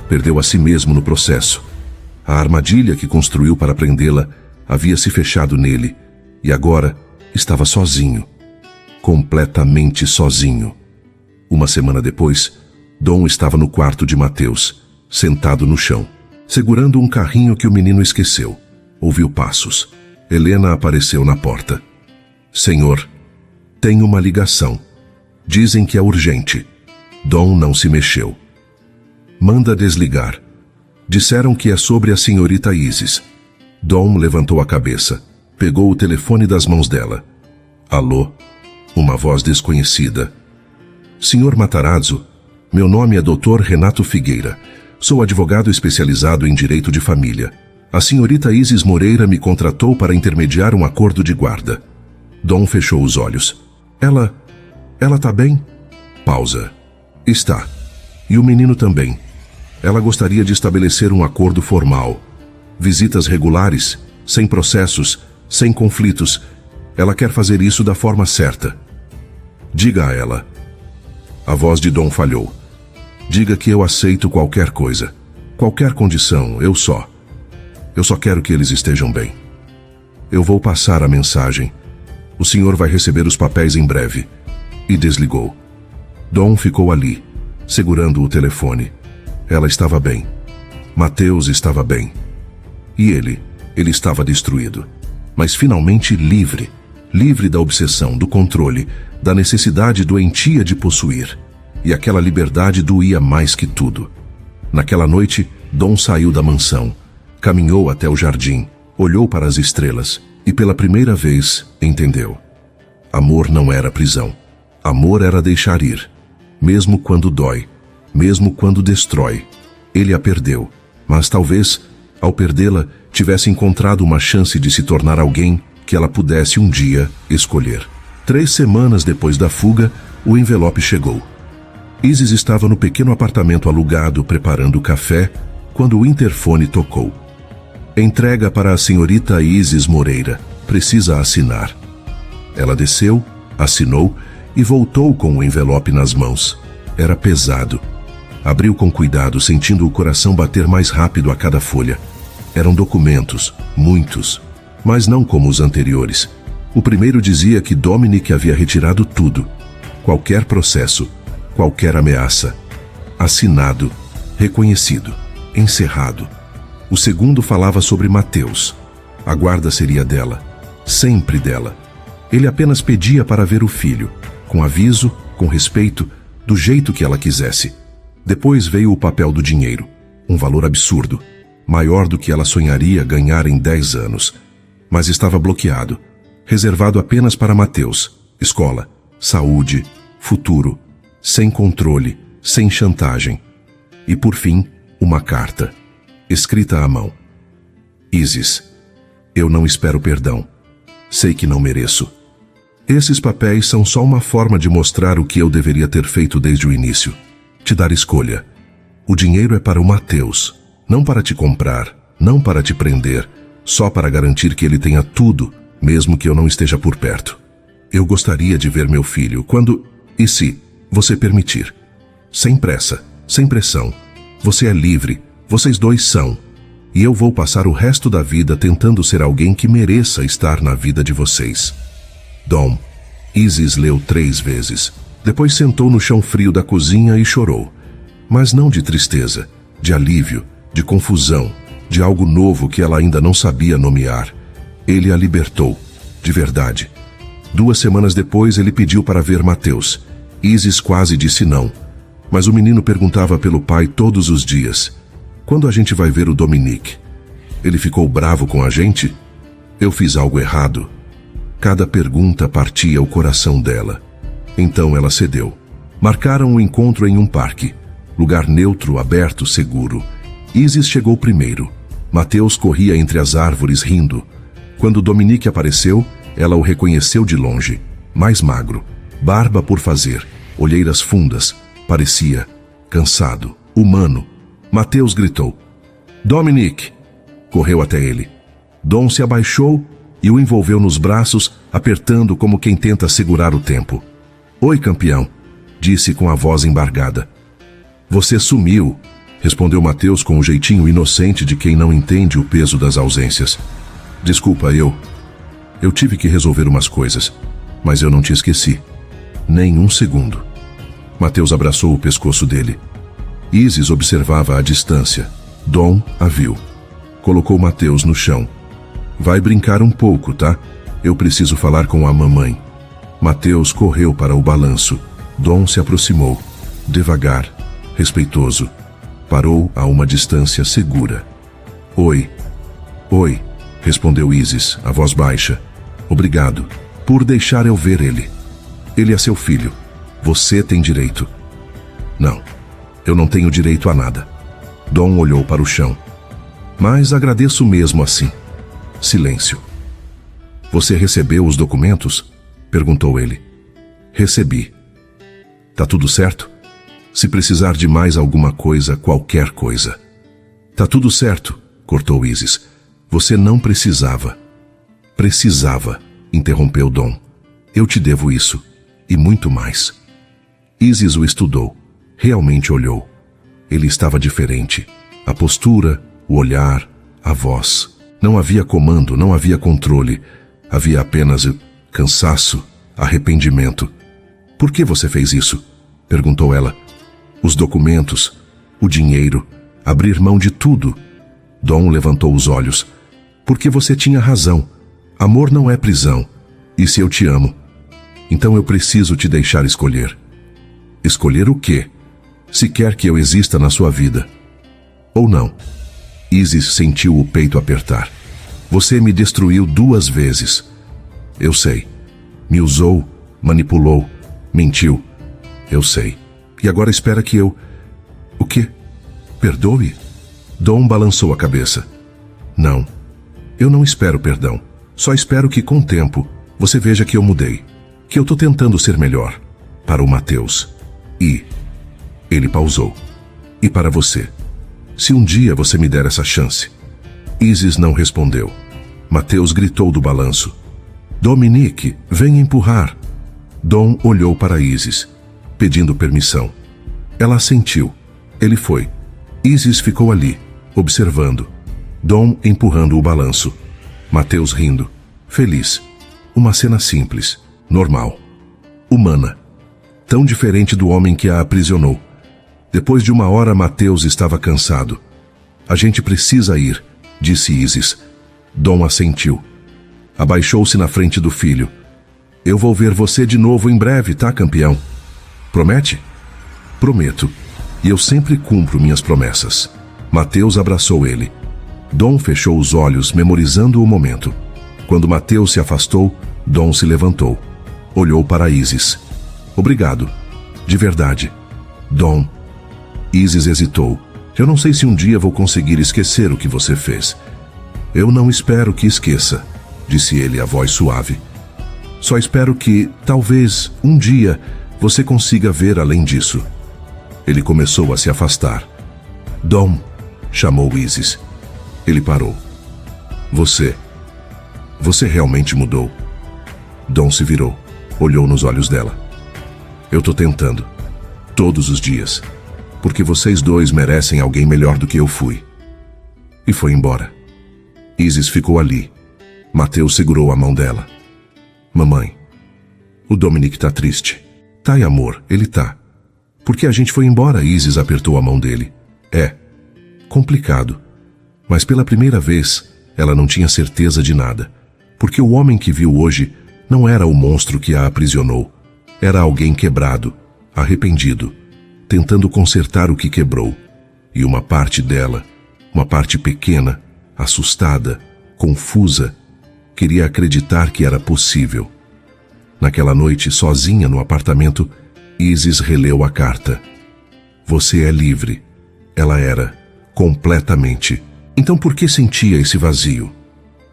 Perdeu a si mesmo no processo. A armadilha que construiu para prendê-la havia se fechado nele. E agora estava sozinho. Completamente sozinho. Uma semana depois, Dom estava no quarto de Mateus, sentado no chão, segurando um carrinho que o menino esqueceu. Ouviu passos. Helena apareceu na porta. Senhor, tenho uma ligação. Dizem que é urgente. Dom não se mexeu. Manda desligar. Disseram que é sobre a senhorita Isis. Dom levantou a cabeça. Pegou o telefone das mãos dela. Alô? Uma voz desconhecida. Senhor Matarazzo, meu nome é Dr. Renato Figueira. Sou advogado especializado em direito de família. A senhorita Isis Moreira me contratou para intermediar um acordo de guarda. Dom fechou os olhos. Ela tá bem? Pausa. Está. E o menino também. Ela gostaria de estabelecer um acordo formal. Visitas regulares, sem processos, sem conflitos. Ela quer fazer isso da forma certa. Diga a ela. A voz de Dom falhou. Diga que eu aceito qualquer coisa. Qualquer condição, eu só quero que eles estejam bem. Eu vou passar a mensagem. O senhor vai receber os papéis em breve. E desligou. Dom ficou ali, segurando o telefone. Ela estava bem. Mateus estava bem. E ele estava destruído. Mas finalmente livre. Livre da obsessão, do controle, da necessidade doentia de possuir. E aquela liberdade doía mais que tudo. Naquela noite, Dom saiu da mansão. Caminhou até o jardim, olhou para as estrelas e pela primeira vez entendeu. Amor não era prisão. Amor era deixar ir. Mesmo quando dói, mesmo quando destrói. Ele a perdeu, mas talvez, ao perdê-la, tivesse encontrado uma chance de se tornar alguém que ela pudesse um dia escolher. 3 semanas depois da fuga, o envelope chegou. Isis estava no pequeno apartamento alugado preparando café quando o interfone tocou. Entrega para a senhorita Isis Moreira. Precisa assinar. Ela desceu, assinou e voltou com o envelope nas mãos. Era pesado. Abriu com cuidado, sentindo o coração bater mais rápido a cada folha. Eram documentos, muitos, mas não como os anteriores. O primeiro dizia que Dominic havia retirado tudo. Qualquer processo, qualquer ameaça. Assinado, reconhecido, encerrado. O segundo falava sobre Mateus. A guarda seria dela, sempre dela. Ele apenas pedia para ver o filho, com aviso, com respeito, do jeito que ela quisesse. Depois veio o papel do dinheiro, um valor absurdo, maior do que ela sonharia ganhar em 10 anos. Mas estava bloqueado, reservado apenas para Mateus, escola, saúde, futuro, sem controle, sem chantagem. E por fim, uma carta, escrita à mão. Isis, eu não espero perdão. Sei que não mereço. Esses papéis são só uma forma de mostrar o que eu deveria ter feito desde o início. Te dar escolha. O dinheiro é para o Mateus, não para te comprar, não para te prender, só para garantir que ele tenha tudo, mesmo que eu não esteja por perto. Eu gostaria de ver meu filho quando, e se, você permitir. Sem pressa, sem pressão. Você é livre, vocês dois são. E eu vou passar o resto da vida tentando ser alguém que mereça estar na vida de vocês. Dom. Isis leu 3 vezes. Depois sentou no chão frio da cozinha e chorou. Mas não de tristeza, de alívio, de confusão, de algo novo que ela ainda não sabia nomear. Ele a libertou, de verdade. 2 semanas depois ele pediu para ver Mateus. Isis quase disse não. Mas o menino perguntava pelo pai todos os dias. Quando a gente vai ver o Dominic? Ele ficou bravo com a gente? Eu fiz algo errado? Cada pergunta partia o coração dela. Então ela cedeu. Marcaram um encontro em um parque. Lugar neutro, aberto, seguro. Isis chegou primeiro. Mateus corria entre as árvores rindo. Quando Dominic apareceu, ela o reconheceu de longe. Mais magro. Barba por fazer. Olheiras fundas. Parecia cansado. Humano. Mateus gritou. Dominic! Correu até ele. Dom se abaixou e o envolveu nos braços, apertando como quem tenta segurar o tempo. Oi, campeão, disse com a voz embargada. Você sumiu, respondeu Mateus com um jeitinho inocente de quem não entende o peso das ausências. Desculpa, eu tive que resolver umas coisas, mas eu não te esqueci. Nem um segundo. Mateus abraçou o pescoço dele. Isis observava à distância. Dom a viu. Colocou Mateus no chão. Vai brincar um pouco, tá? Eu preciso falar com a mamãe. Mateus correu para o balanço. Dom se aproximou. Devagar, respeitoso. Parou a uma distância segura. Oi. Oi, respondeu Isis, a voz baixa. Obrigado por deixar eu ver ele. Ele é seu filho. Você tem direito. Não, eu não tenho direito a nada. Dom olhou para o chão. Mas agradeço mesmo assim. Silêncio. Você recebeu os documentos? Perguntou ele. Recebi. Tá tudo certo? Se precisar de mais alguma coisa, qualquer coisa. Tá tudo certo, cortou Isis. Você não precisava. Precisava, interrompeu Dom. Eu te devo isso, e muito mais. Isis o estudou. Realmente olhou. Ele estava diferente. A postura, o olhar, a voz. Não havia comando, não havia controle. Havia apenas cansaço, arrependimento. Por que você fez isso? Perguntou ela. Os documentos, o dinheiro, abrir mão de tudo. Dom levantou os olhos. Porque você tinha razão. Amor não é prisão. E se eu te amo, então eu preciso te deixar escolher. Escolher o quê? Se quer que eu exista na sua vida. Ou não. Isis sentiu o peito apertar. Você me destruiu 2 vezes. Eu sei. Me usou, manipulou, mentiu. Eu sei. E agora espera que eu... O quê? Perdoe? Dom balançou a cabeça. Não. Eu não espero perdão. Só espero que, com o tempo, você veja que eu mudei. Que eu tô tentando ser melhor. Para o Mateus. E... Ele pausou. E para você. Se um dia você me der essa chance. Isis não respondeu. Mateus gritou do balanço. Dominique, vem empurrar. Dom olhou para Isis, pedindo permissão. Ela assentiu. Ele foi. Isis ficou ali, observando. Dom empurrando o balanço. Mateus rindo. Feliz. Uma cena simples, normal. Humana. Tão diferente do homem que a aprisionou. Depois de 1 hora, Mateus estava cansado. A gente precisa ir, disse Isis. Dom assentiu. Abaixou-se na frente do filho. Eu vou ver você de novo em breve, tá, campeão? Promete? Prometo. E eu sempre cumpro minhas promessas. Mateus abraçou ele. Dom fechou os olhos, memorizando o momento. Quando Mateus se afastou, Dom se levantou. Olhou para Isis. Obrigado. De verdade. Dom. Isis hesitou. Eu não sei se um dia vou conseguir esquecer o que você fez. Eu não espero que esqueça, disse ele, a voz suave. Só espero que, talvez, um dia, você consiga ver além disso. Ele começou a se afastar. Dom, chamou Isis. Ele parou. Você realmente mudou. Dom se virou, olhou nos olhos dela. Eu tô tentando. Todos os dias. Porque vocês dois merecem alguém melhor do que eu fui. E foi embora. Isis ficou ali. Mateus segurou a mão dela. Mamãe, o Dominique tá triste. Tá, e amor, ele tá. Porque a gente foi embora, Isis apertou a mão dele. É. Complicado. Mas pela primeira vez, ela não tinha certeza de nada. Porque o homem que viu hoje não era o monstro que a aprisionou. Era alguém quebrado, arrependido, tentando consertar o que quebrou. E uma parte dela, uma parte pequena, assustada, confusa, queria acreditar que era possível. Naquela noite, sozinha no apartamento, Isis releu a carta. Você é livre. Ela era, completamente. Então por que sentia esse vazio?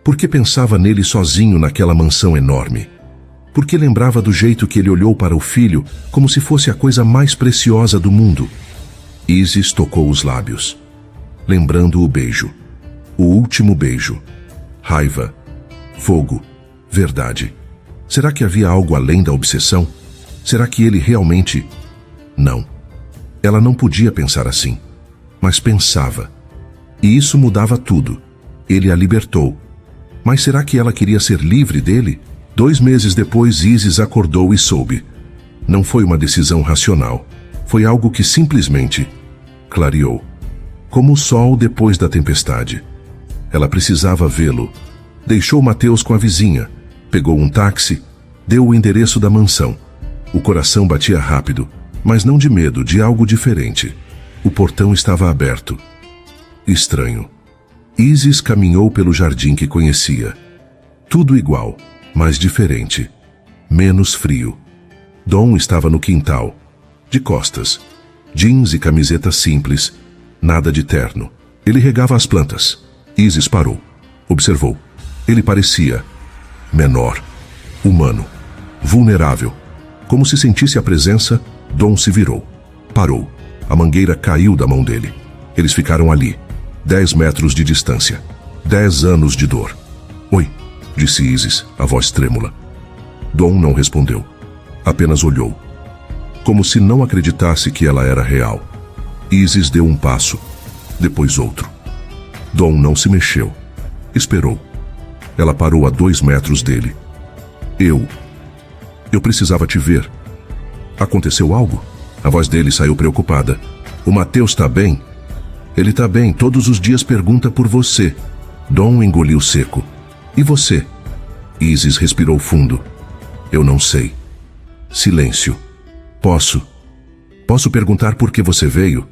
Por que pensava nele sozinho naquela mansão enorme? Por que lembrava do jeito que ele olhou para o filho como se fosse a coisa mais preciosa do mundo? Isis tocou os lábios, lembrando o beijo. O último beijo. Raiva. Fogo. Verdade. Será que havia algo além da obsessão? Será que ele realmente... Não. Ela não podia pensar assim. Mas pensava. E isso mudava tudo. Ele a libertou. Mas será que ela queria ser livre dele? 2 meses depois, Isis acordou e soube. Não foi uma decisão racional. Foi algo que simplesmente clareou. Como o sol depois da tempestade. Ela precisava vê-lo. Deixou Mateus com a vizinha. Pegou um táxi. Deu o endereço da mansão. O coração batia rápido, mas não de medo, de algo diferente. O portão estava aberto. Estranho. Isis caminhou pelo jardim que conhecia. Tudo igual, mas diferente. Menos frio. Dom estava no quintal, de costas. Jeans e camiseta simples, nada de terno. Ele regava as plantas. Isis parou. Observou. Ele parecia menor, humano, vulnerável. Como se sentisse a presença, Dom se virou. Parou. A mangueira caiu da mão dele. Eles ficaram ali, 10 metros de distância. 10 anos de dor. Oi, disse Isis, a voz trêmula. Dom não respondeu. Apenas olhou. Como se não acreditasse que ela era real. Isis deu um passo, depois outro. Dom não se mexeu. Esperou. Ela parou a 2 metros dele. Eu precisava te ver. Aconteceu algo? A voz dele saiu preocupada. O Mateus tá bem? Ele tá bem, todos os dias pergunta por você. Dom engoliu seco. E você? Isis respirou fundo. Eu não sei. Silêncio. Posso perguntar por que você veio?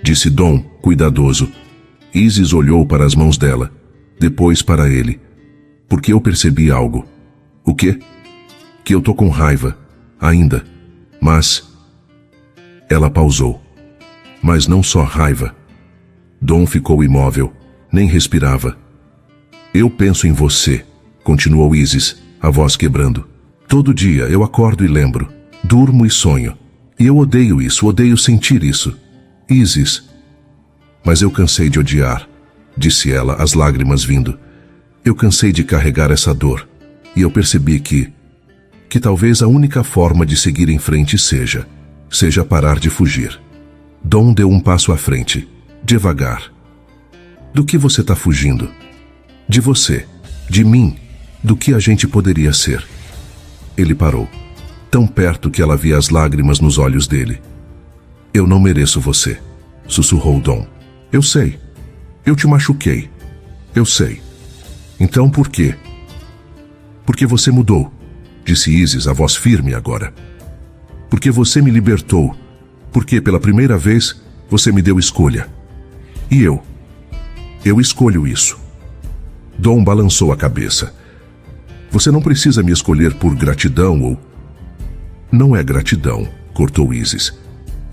Disse Dom, cuidadoso. Isis olhou para as mãos dela, depois para ele. Porque eu percebi algo. O quê? Que eu tô com raiva, ainda. Mas... Ela pausou. Mas não só raiva. Dom ficou imóvel, nem respirava. Eu penso em você, continuou Isis, a voz quebrando. Todo dia eu acordo e lembro. Durmo e sonho. E eu odeio isso, odeio sentir isso. Isis. Mas eu cansei de odiar, disse ela, as lágrimas vindo. Eu cansei de carregar essa dor. E eu percebi que talvez a única forma de seguir em frente seja parar de fugir. Dom deu um passo à frente, devagar. Do que você está fugindo? De você, de mim, do que a gente poderia ser. Ele parou, tão perto que ela via as lágrimas nos olhos dele. Eu não mereço você, sussurrou Dom. Eu sei. Eu te machuquei. Eu sei. Então por quê? Porque você mudou, disse Isis, a voz firme agora. Porque você me libertou. Porque pela primeira vez você me deu escolha. E eu escolho isso. Dom balançou a cabeça. Você não precisa me escolher por gratidão ou... Não é gratidão, cortou Isis.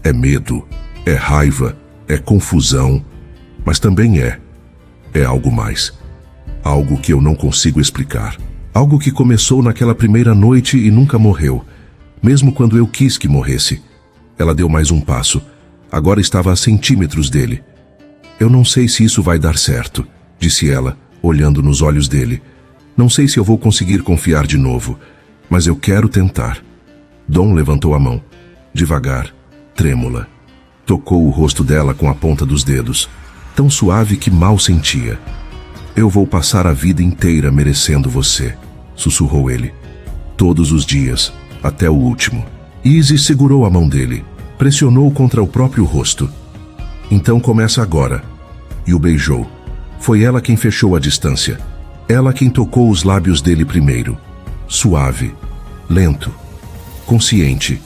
É medo, é raiva, é confusão, mas também é algo mais. Algo que eu não consigo explicar. Algo que começou naquela primeira noite e nunca morreu, mesmo quando eu quis que morresse. Ela deu mais um passo. Agora estava a centímetros dele. Eu não sei se isso vai dar certo, disse ela, olhando nos olhos dele. Não sei se eu vou conseguir confiar de novo, mas eu quero tentar. Dom levantou a mão, devagar, trêmula. Tocou o rosto dela com a ponta dos dedos, tão suave que mal sentia. Eu vou passar a vida inteira merecendo você, sussurrou ele. Todos os dias, até o último. Isis segurou a mão dele, pressionou contra o próprio rosto. Então começa agora. E o beijou. Foi ela quem fechou a distância. Ela quem tocou os lábios dele primeiro. Suave, lento, consciente.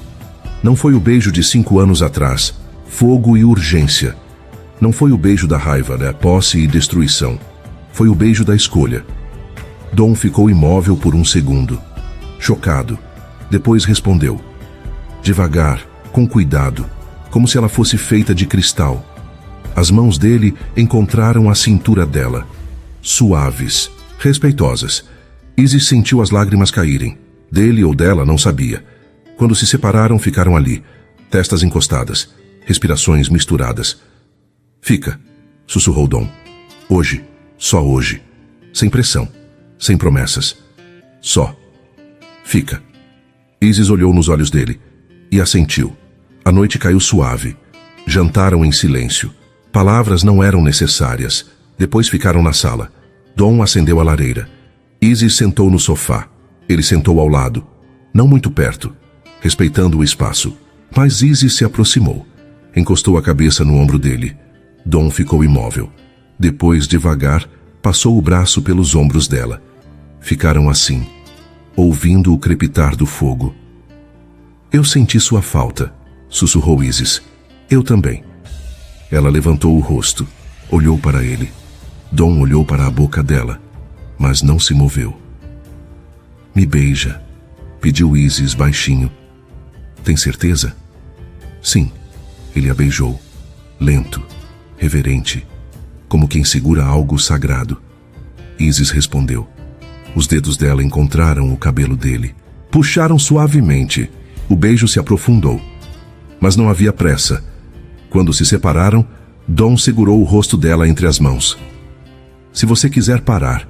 Não foi o beijo de 5 anos atrás. Fogo e urgência. Não foi o beijo da raiva, da posse e destruição. Foi o beijo da escolha. Dom ficou imóvel por um segundo, chocado. Depois respondeu. Devagar, com cuidado, como se ela fosse feita de cristal. As mãos dele encontraram a cintura dela. Suaves, respeitosas. Isis sentiu as lágrimas caírem. Dele ou dela, não sabia. Quando se separaram, ficaram ali, testas encostadas, respirações misturadas. Fica, sussurrou Dom. Hoje, só hoje. Sem pressão, sem promessas. Só. Fica. Isis olhou nos olhos dele e assentiu. A noite caiu suave. Jantaram em silêncio. Palavras não eram necessárias. Depois ficaram na sala. Dom acendeu a lareira. Isis sentou no sofá. Ele sentou ao lado, não muito perto, respeitando o espaço. Mas Isis se aproximou. Encostou a cabeça no ombro dele. Dom ficou imóvel. Depois, devagar, passou o braço pelos ombros dela. Ficaram assim, ouvindo o crepitar do fogo. Eu senti sua falta, sussurrou Isis. Eu também. Ela levantou o rosto, olhou para ele. Dom olhou para a boca dela, mas não se moveu. Me beija, pediu Isis baixinho. Tem certeza? Sim, ele a beijou, lento, reverente, como quem segura algo sagrado. Isis respondeu. Os dedos dela encontraram o cabelo dele. Puxaram suavemente. O beijo se aprofundou. Mas não havia pressa. Quando se separaram, Dom segurou o rosto dela entre as mãos. Se você quiser parar,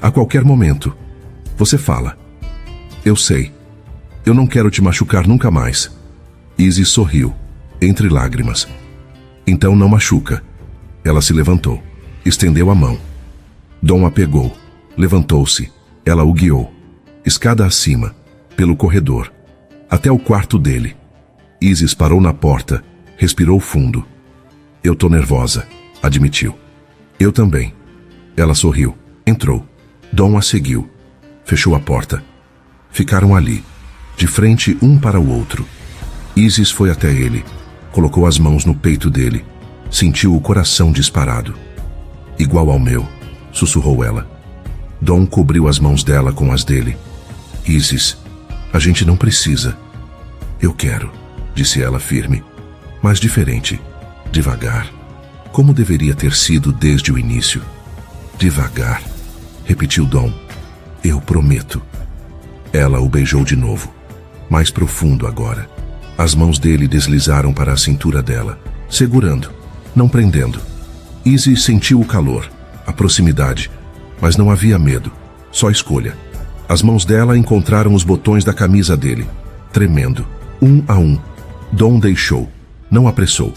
a qualquer momento, você fala. Eu sei. Eu não quero te machucar nunca mais. Isis sorriu, entre lágrimas. Então não machuca. Ela se levantou, estendeu a mão. Dom a pegou, levantou-se. Ela o guiou, escada acima, pelo corredor, até o quarto dele. Isis parou na porta, respirou fundo. Eu tô nervosa, admitiu. Eu também. Ela sorriu, entrou. Dom a seguiu, fechou a porta. Ficaram ali, de frente um para o outro. Isis foi até ele, colocou as mãos no peito dele, sentiu o coração disparado. Igual ao meu, sussurrou ela. Dom cobriu as mãos dela com as dele. Isis, a gente não precisa. Eu quero, disse ela firme, mas diferente, devagar, como deveria ter sido desde o início. Devagar, repetiu Dom. Eu prometo. Ela o beijou de novo, mais profundo agora. As mãos dele deslizaram para a cintura dela, segurando, não prendendo. Isis sentiu o calor, a proximidade, mas não havia medo, só escolha. As mãos dela encontraram os botões da camisa dele, tremendo, um a um. Dom deixou, não apressou.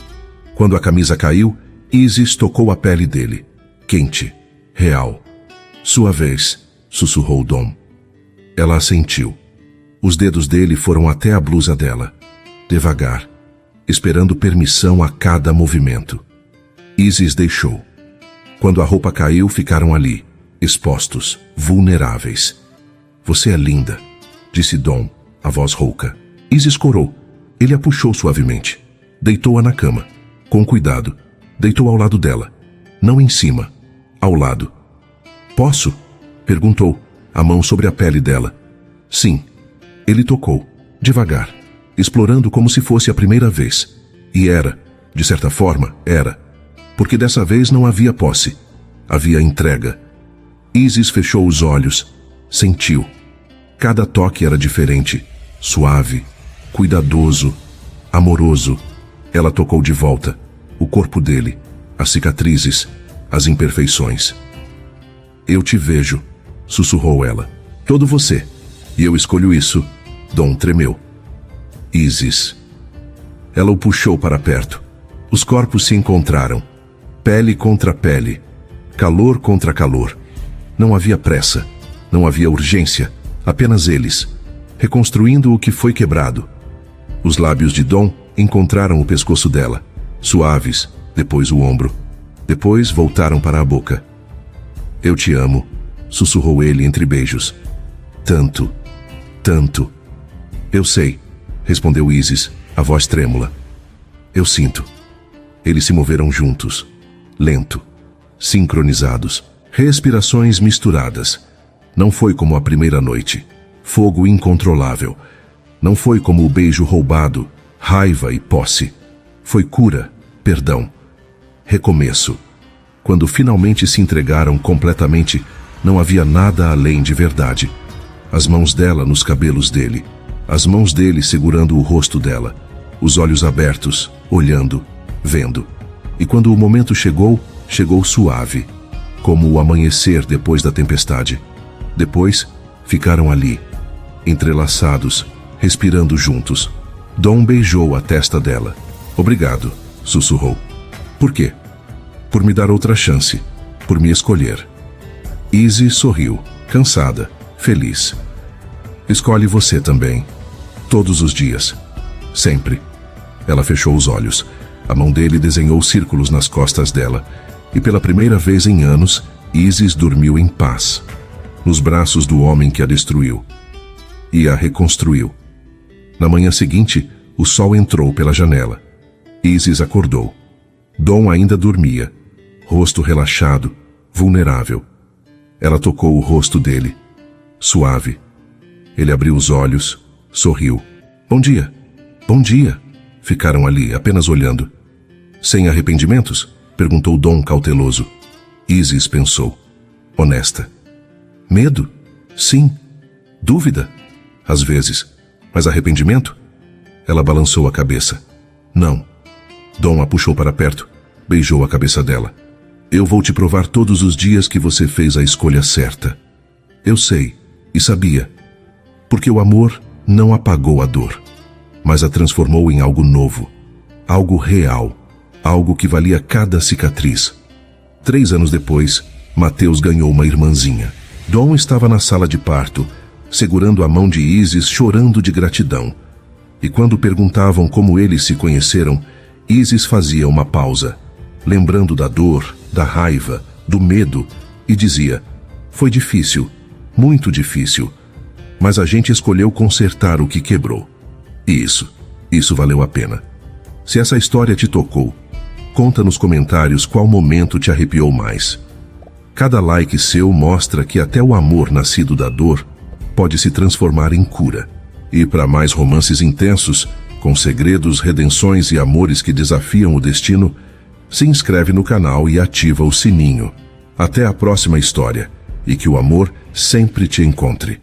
Quando a camisa caiu, Isis tocou a pele dele, quente, real. Sua vez, sussurrou Dom. Ela assentiu. Os dedos dele foram até a blusa dela, devagar, esperando permissão a cada movimento. Isis deixou. Quando a roupa caiu, ficaram ali, expostos, vulneráveis. Você é linda, disse Dom, a voz rouca. Isis corou. Ele a puxou suavemente. Deitou-a na cama, com cuidado. Deitou ao lado dela, não em cima, ao lado. Posso? Perguntou, a mão sobre a pele dela. Sim. Ele tocou, devagar, explorando como se fosse a primeira vez. E era, de certa forma, era. Porque dessa vez não havia posse, havia entrega. Isis fechou os olhos, sentiu. Cada toque era diferente, suave, cuidadoso, amoroso. Ela tocou de volta, o corpo dele, as cicatrizes, as imperfeições. Eu te vejo, sussurrou ela. Todo você. E eu escolho isso. Dom tremeu. Isis. Ela o puxou para perto. Os corpos se encontraram. Pele contra pele. Calor contra calor. Não havia pressa. Não havia urgência. Apenas eles. Reconstruindo o que foi quebrado. Os lábios de Dom encontraram o pescoço dela. Suaves. Depois o ombro. Depois voltaram para a boca. Eu te amo, sussurrou ele entre beijos. Tanto, tanto. Eu sei, respondeu Isis, a voz trêmula. Eu sinto. Eles se moveram juntos, lento, sincronizados, respirações misturadas. Não foi como a primeira noite, fogo incontrolável. Não foi como o beijo roubado, raiva e posse. Foi cura, perdão, recomeço. Quando finalmente se entregaram completamente, não havia nada além de verdade. As mãos dela nos cabelos dele, as mãos dele segurando o rosto dela, os olhos abertos, olhando, vendo. E quando o momento chegou, chegou suave, como o amanhecer depois da tempestade. Depois, ficaram ali, entrelaçados, respirando juntos. Dom beijou a testa dela. Obrigado, sussurrou. Por quê? Por me dar outra chance, por me escolher. Isis sorriu, cansada, feliz. Escolhe você também. Todos os dias. Sempre. Ela fechou os olhos. A mão dele desenhou círculos nas costas dela. E pela primeira vez em anos, Isis dormiu em paz. Nos braços do homem que a destruiu. E a reconstruiu. Na manhã seguinte, o sol entrou pela janela. Isis acordou. Dom ainda dormia, rosto relaxado, vulnerável. Ela tocou o rosto dele, suave. Ele abriu os olhos, sorriu. Bom dia, bom dia. Ficaram ali, apenas olhando. Sem arrependimentos? Perguntou Dom cauteloso. Isis pensou. Honesta. Medo? Sim. Dúvida? Às vezes. Mas arrependimento? Ela balançou a cabeça. Não. Dom a puxou para perto, beijou a cabeça dela. Eu vou te provar todos os dias que você fez a escolha certa. Eu sei, e sabia. Porque o amor não apagou a dor, mas a transformou em algo novo, algo real, algo que valia cada cicatriz. 3 anos depois, Mateus ganhou uma irmãzinha. Dom estava na sala de parto, segurando a mão de Isis, chorando de gratidão. E quando perguntavam como eles se conheceram, Isis fazia uma pausa, lembrando da dor, da raiva, do medo, e dizia: foi difícil, muito difícil, mas a gente escolheu consertar o que quebrou. E isso valeu a pena. Se essa história te tocou, conta nos comentários qual momento te arrepiou mais. Cada like seu mostra que até o amor nascido da dor pode se transformar em cura. E para mais romances intensos, com segredos, redenções e amores que desafiam o destino, se inscreve no canal e ativa o sininho. Até a próxima história, e que o amor sempre te encontre.